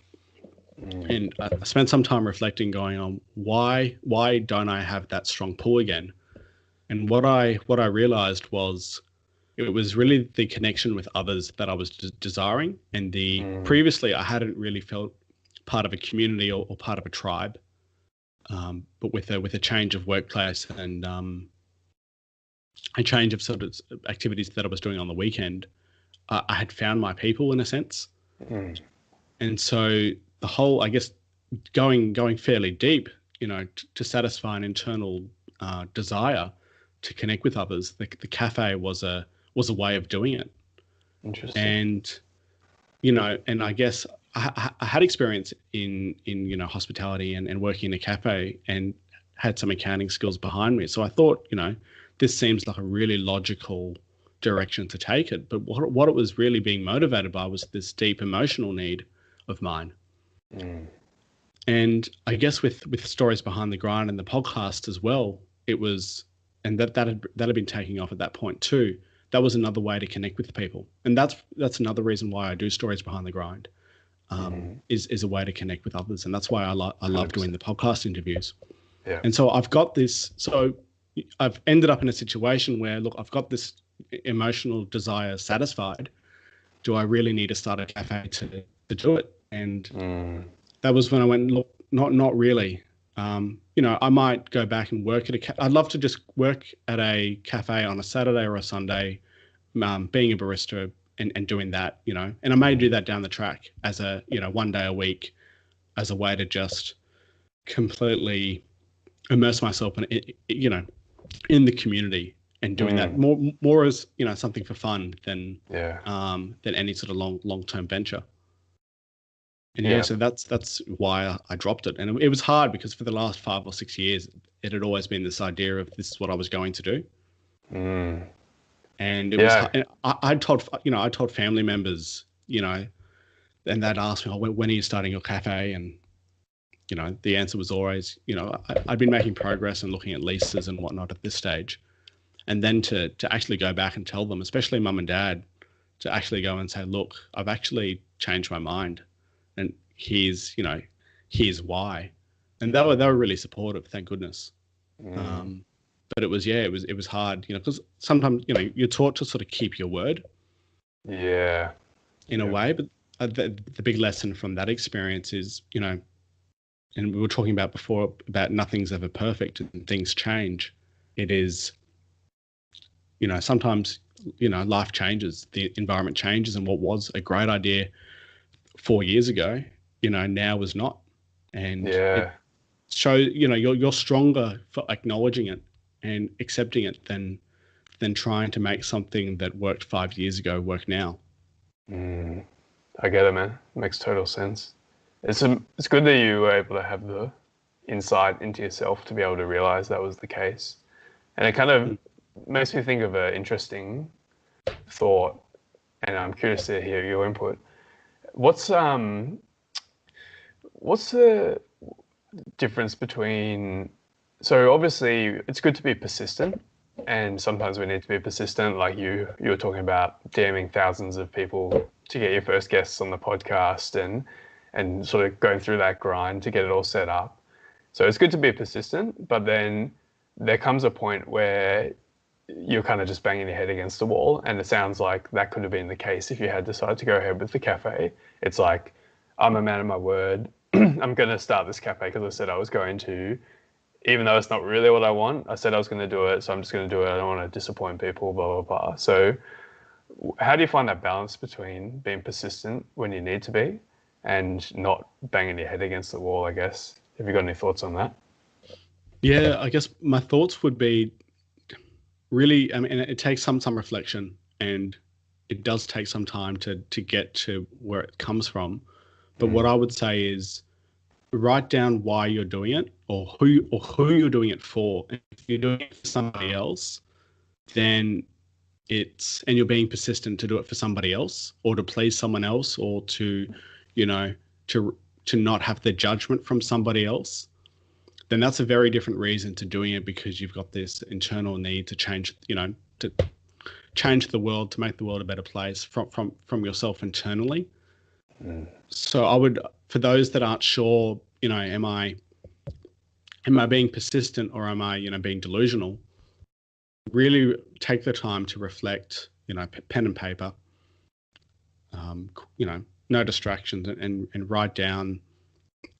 And I spent some time reflecting, going on why don't I have that strong pull again? And what I realized was it was really the connection with others that I was desiring. And previously I hadn't really felt part of a community or part of a tribe. But with a change of workplace and a change of sort of activities that I was doing on the weekend, I had found my people in a sense. And so the whole, I guess, going fairly deep, to satisfy an internal desire to connect with others, the cafe was a way of doing it. Interesting. And and I guess I had experience in hospitality and working in a cafe, and had some accounting skills behind me. So I thought, this seems like a really logical direction to take it. But what it was really being motivated by was this deep emotional need of mine. And I guess with Stories Behind the Grind and the podcast as well, it was, and that had been taking off at that point too. That was another way to connect with people, and that's another reason why I do Stories Behind the Grind. is a way to connect with others. And that's why I love doing the podcast interviews. Yeah. And so I've got this, so I've ended up in a situation where, look, I've got this emotional desire satisfied. Do I really need to start a cafe to do it? And that was when I went, look, not really. I might go back and work at I'd love to just work at a cafe on a Saturday or a Sunday, being a barista and doing that, and I may do that down the track as a, 1 day a week as a way to just completely immerse myself in the community and doing that more as, something for fun than any sort of long-term venture. And so that's why I dropped it. And it was hard because for the last 5 or 6 years, it had always been this idea of this is what I was going to do. And it was, and I told family members, and they'd ask me, when are you starting your cafe? And, the answer was always, I'd been making progress and looking at leases and whatnot at this stage. And then to actually go back and tell them, especially mum and dad, to actually go and say, look, I've actually changed my mind. And here's why. And they were really supportive, thank goodness. But it was hard, because sometimes, you're taught to sort of keep your word. Yeah. In a way, but the big lesson from that experience is, and we were talking about before about nothing's ever perfect and things change. It is, sometimes, life changes, the environment changes, and what was a great idea 4 years ago, now is not. And it shows, you're stronger for acknowledging it and accepting it than trying to make something that worked 5 years ago work now. I get it, man. It makes total sense. It's good that you were able to have the insight into yourself to be able to realize that was the case. And it kind of makes me think of an interesting thought, and I'm curious to hear your input. What's the difference between, so obviously it's good to be persistent, and sometimes we need to be persistent, like you were talking about DMing thousands of people to get your first guests on the podcast and sort of going through that grind to get it all set up. So it's good to be persistent, but then there comes a point where you're kind of just banging your head against the wall. And it sounds like that could have been the case if you had decided to go ahead with the cafe. It's like, I'm a man of my word. I'm going to start this cafe because I said I was going to, even though it's not really what I want. I said I was going to do it, so I'm just going to do it. I don't want to disappoint people, blah, blah, blah. So how do you find that balance between being persistent when you need to be and not banging your head against the wall, I guess? Have you got any thoughts on that? Yeah, I guess my thoughts would be really, it takes some reflection, and it does take some time to get to where it comes from. But what I would say is write down why you're doing it or who you're doing it for. And if you're doing it for somebody else, then and you're being persistent to do it for somebody else or to please someone else or to not have the judgment from somebody else, then that's a very different reason to doing it, because you've got this internal need to change, to change the world, to make the world a better place from yourself internally. So I would, for those that aren't sure, am I being persistent or am I, being delusional? Really take the time to reflect, pen and paper, no distractions, and write down,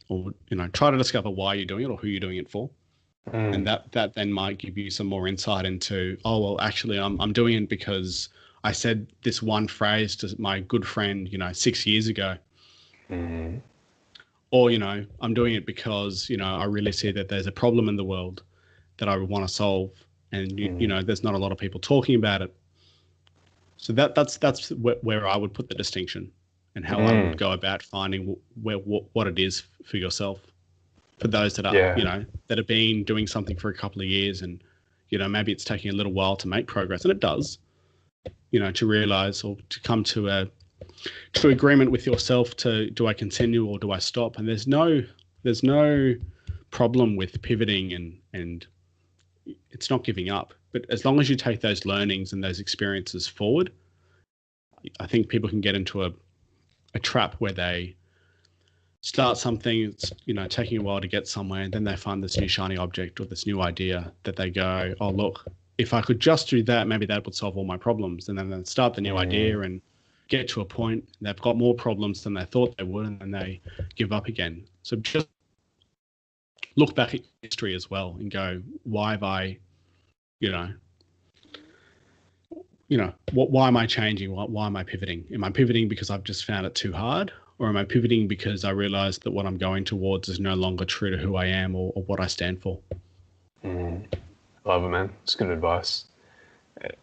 or try to discover why you're doing it or who you're doing it for. And that then might give you some more insight into, oh, well, actually I'm doing it because I said this one phrase to my good friend, 6 years ago. Or, I'm doing it because, I really see that there's a problem in the world that I want to solve, and there's not a lot of people talking about it. So that's where I would put the distinction, and how I would go about finding what it is for yourself. For those that are, that have been doing something for a couple of years, and, maybe it's taking a little while to make progress, and it does, to realize or to come to agreement with yourself do I continue or do I stop? And there's no problem with pivoting and it's not giving up. But as long as you take those learnings and those experiences forward, I think people can get into a trap where they start something, it's, taking a while to get somewhere, and then they find this new shiny object or this new idea that they go, oh, look, if I could just do that, maybe that would solve all my problems. And then they start the new idea and get to a point, they've got more problems than they thought they would, and then they give up again. So just look back at history as well and go, why have I, why am I changing? Why am I pivoting? Am I pivoting because I've just found it too hard? Or am I pivoting because I realized that what I'm going towards is no longer true to who I am or what I stand for? Love it, man. It's good advice.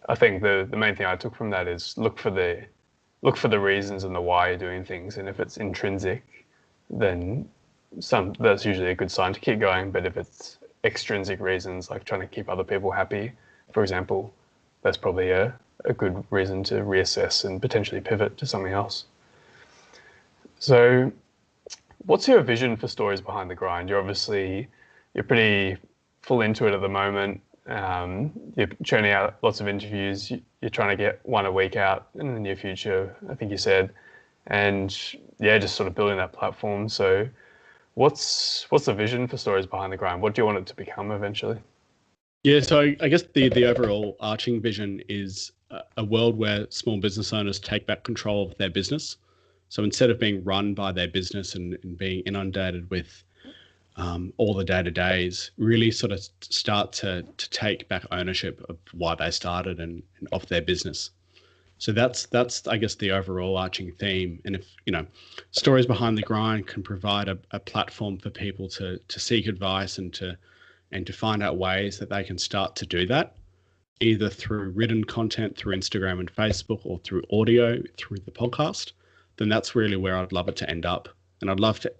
I think the main thing I took from that is look for the reasons and the why you're doing things. And if it's intrinsic, then that's usually a good sign to keep going. But if it's extrinsic reasons, like trying to keep other people happy, for example, that's probably a good reason to reassess and potentially pivot to something else. So what's your vision for Stories Behind the Grind? You're pretty full into it at the moment. You're churning out lots of interviews. You're trying to get one a week out in the near future, I think you said. And yeah, just sort of building that platform. So what's the vision for Stories Behind the Grind? What do you want it to become eventually? Yeah, so I guess the overall arching vision is a world where small business owners take back control of their business. So instead of being run by their business and being inundated with all the day-to-days, really sort of start to take back ownership of why they started and of their business. So that's I guess the overall arching theme. And if Stories Behind the Grind can provide a platform for people to seek advice and to find out ways that they can start to do that, either through written content, through Instagram and Facebook, or through audio, through the podcast, then that's really where I'd love it to end up. And I'd love to,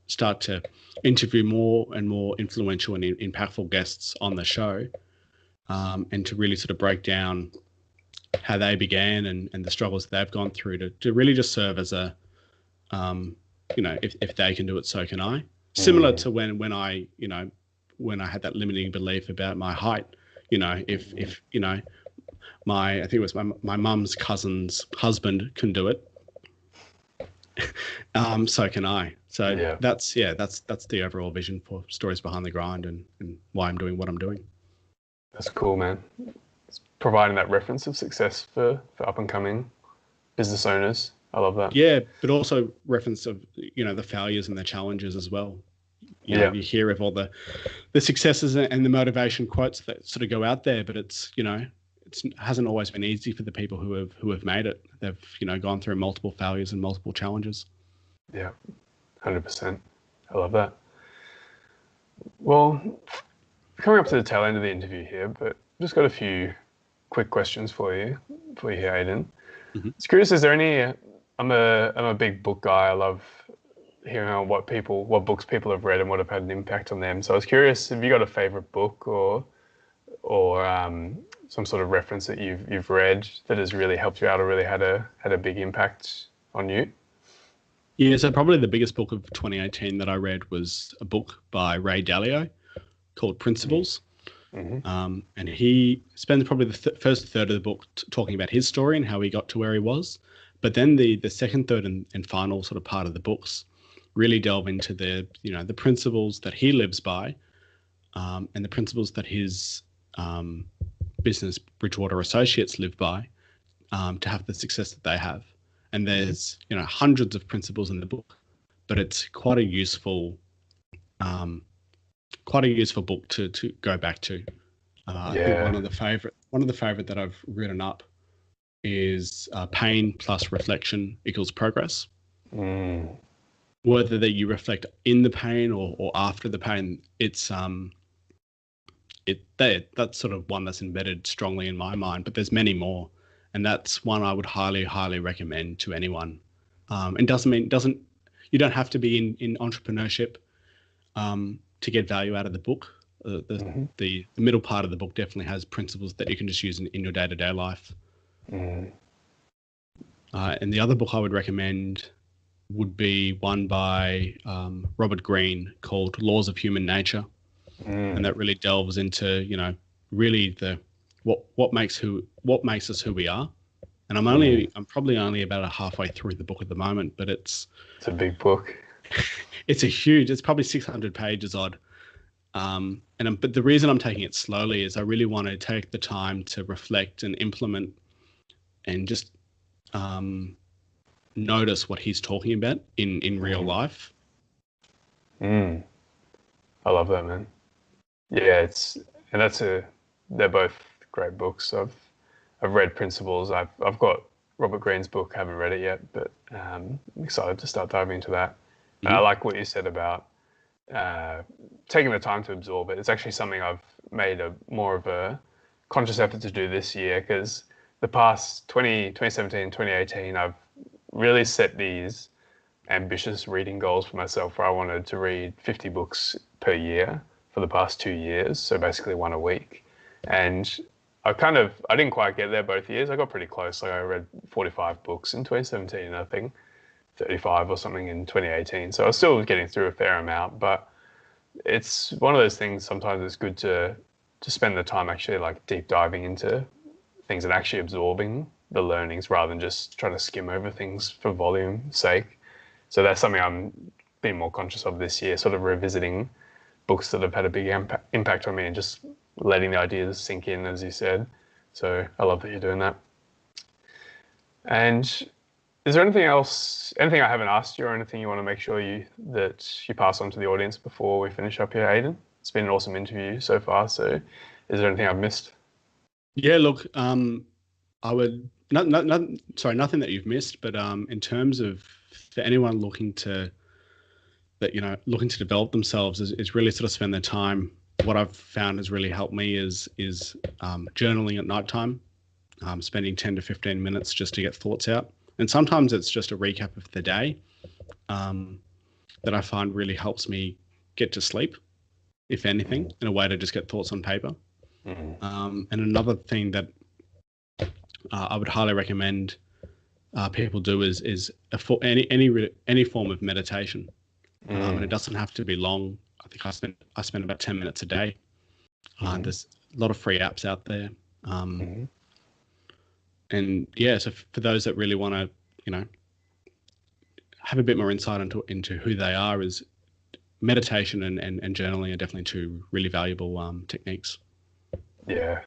start to interview more and more influential and impactful guests on the show, and to really sort of break down how they began and the struggles they've gone through to really just serve as a, if they can do it, so can I. Similar to when I had that limiting belief about my height, if I think it was my mum's cousin's husband can do it, so can I. So yeah. That's the overall vision for Stories Behind the Grind and why I'm doing what I'm doing. That's cool, man. It's providing that reference of success for up and coming business owners. I love that. Yeah, but also reference of the failures and the challenges as well. You hear of all the successes and the motivation quotes that sort of go out there, but it hasn't always been easy for the people who have made it. They've gone through multiple failures and multiple challenges. Yeah, 100%. I love that. Well, coming up to the tail end of the interview here, but I've just got a few quick questions for you here, Aidan. Mm-hmm. I was curious, is there any? I'm a big book guy. I love hearing what books people have read and what have had an impact on them. So I was curious, have you got a favorite book or some sort of reference that you've read that has really helped you out or really had a big impact on you? Yeah, so probably the biggest book of 2018 that I read was a book by Ray Dalio called Principles. Mm-hmm. And he spends probably the first third of the book talking about his story and how he got to where he was. But then the second, third, and final sort of part of the books really delve into the principles that he lives by, and the principles that his business Bridgewater Associates live by, to have the success that they have. And there's hundreds of principles in the book, but it's quite a useful book to go back to. I think one of the favorite that I've written up is pain plus reflection equals progress. Whether that you reflect in the pain or after the pain, it's that's sort of one that's embedded strongly in my mind, but there's many more. And that's one I would highly, highly recommend to anyone. And you don't have to be in entrepreneurship to get value out of the book. The middle part of the book definitely has principles that you can just use in your day-to-day life. And the other book I would recommend would be one by Robert Greene called Laws of Human Nature. And that really delves into, really what makes us who we are. And I'm probably only about halfway through the book at the moment, but it's a big book. it's probably 600 pages odd. But the reason I'm taking it slowly is I really want to take the time to reflect and implement and just notice what he's talking about in real life. I love that, man. Yeah, they're both great books. I've read Principles. I've got Robert Greene's book. Haven't read it yet, but I'm excited to start diving into that. I like what you said about taking the time to absorb it. It's actually something I've made more of a conscious effort to do this year, because the past 2017, 2018, I've really set these ambitious reading goals for myself where I wanted to read 50 books per year for the past 2 years. So basically one a week. And I didn't quite get there both years. I got pretty close. Like I read 45 books in 2017, and I think 35 or something in 2018. So I was still getting through a fair amount, but it's one of those things. Sometimes it's good to spend the time actually like deep diving into things and actually absorbing the learnings rather than just trying to skim over things for volume's sake. So that's something I'm being more conscious of this year, sort of revisiting books that have had a big impact on me and just letting the ideas sink in, as you said. So I love that you're doing that. And is there anything I haven't asked you, or anything you want to make sure that you pass on to the audience before we finish up here, Aidan? It's been an awesome interview so far. So is there anything I've missed? Yeah, look, I would nothing that you've missed, but in terms of for anyone looking to develop themselves is really sort of spend their time. What I've found has really helped me is journaling at nighttime, spending 10 to 15 minutes just to get thoughts out. And sometimes it's just a recap of the day that I find really helps me get to sleep, if anything, in a way to just get thoughts on paper. And another thing that I would highly recommend people do is any form of meditation, and it doesn't have to be long. I think I spend about 10 minutes a day. There's a lot of free apps out there, and yeah. So for those that really want to, have a bit more insight into who they are, is meditation and journaling are definitely two really valuable techniques. Yeah,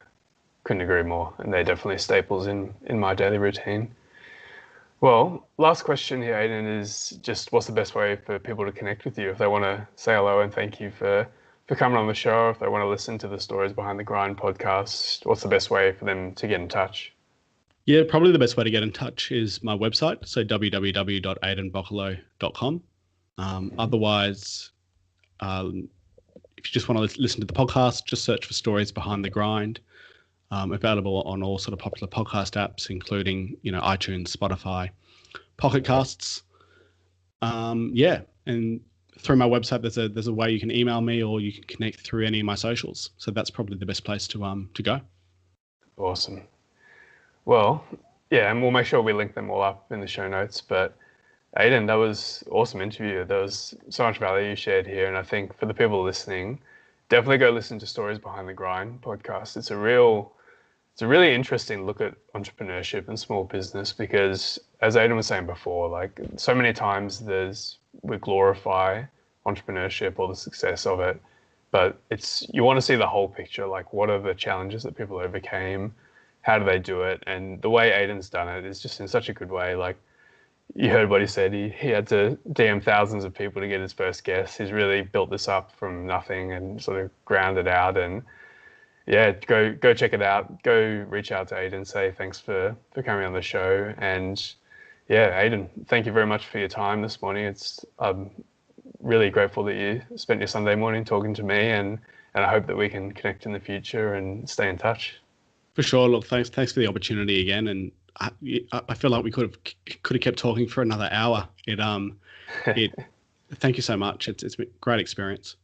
couldn't agree more. And they're definitely staples in my daily routine. Well, last question here, Aidan, is just what's the best way for people to connect with you if they want to say hello and thank you for coming on the show, if they want to listen to the Stories Behind the Grind podcast, what's the best way for them to get in touch? Yeah, probably the best way to get in touch is my website, so www.aidanvuocolo.com. Otherwise, if you just want to listen to the podcast, just search for Stories Behind the Grind. Available on all sort of popular podcast apps, including iTunes, Spotify, Pocket Casts. And through my website, there's a way you can email me, or you can connect through any of my socials. So that's probably the best place to go. Awesome. Well, yeah, and we'll make sure we link them all up in the show notes. But Aidan, that was an awesome interview. There was so much value you shared here, and I think for the people listening, definitely go listen to Stories Behind the Grind podcast. It's a really interesting look at entrepreneurship and small business, because as Aidan was saying before, like so many times we glorify entrepreneurship or the success of it, but you want to see the whole picture. Like, what are the challenges that people overcame? How do they do it? And the way Aidan's done it is just in such a good way. Like, you heard what he said. He had to DM thousands of people to get his first guest. He's really built this up from nothing and sort of ground it out. And yeah, go check it out. Go reach out to Aidan, say thanks for coming on the show. And yeah, Aidan, thank you very much for your time this morning. I'm really grateful that you spent your Sunday morning talking to me, and I hope that we can connect in the future and stay in touch. For sure. Look, thanks for the opportunity again. And I feel like we could have kept talking for another hour. Thank you so much. It's been a great experience.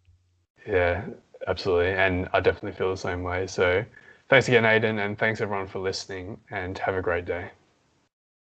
Yeah, absolutely. And I definitely feel the same way. So thanks again, Aidan, and thanks everyone for listening, and have a great day.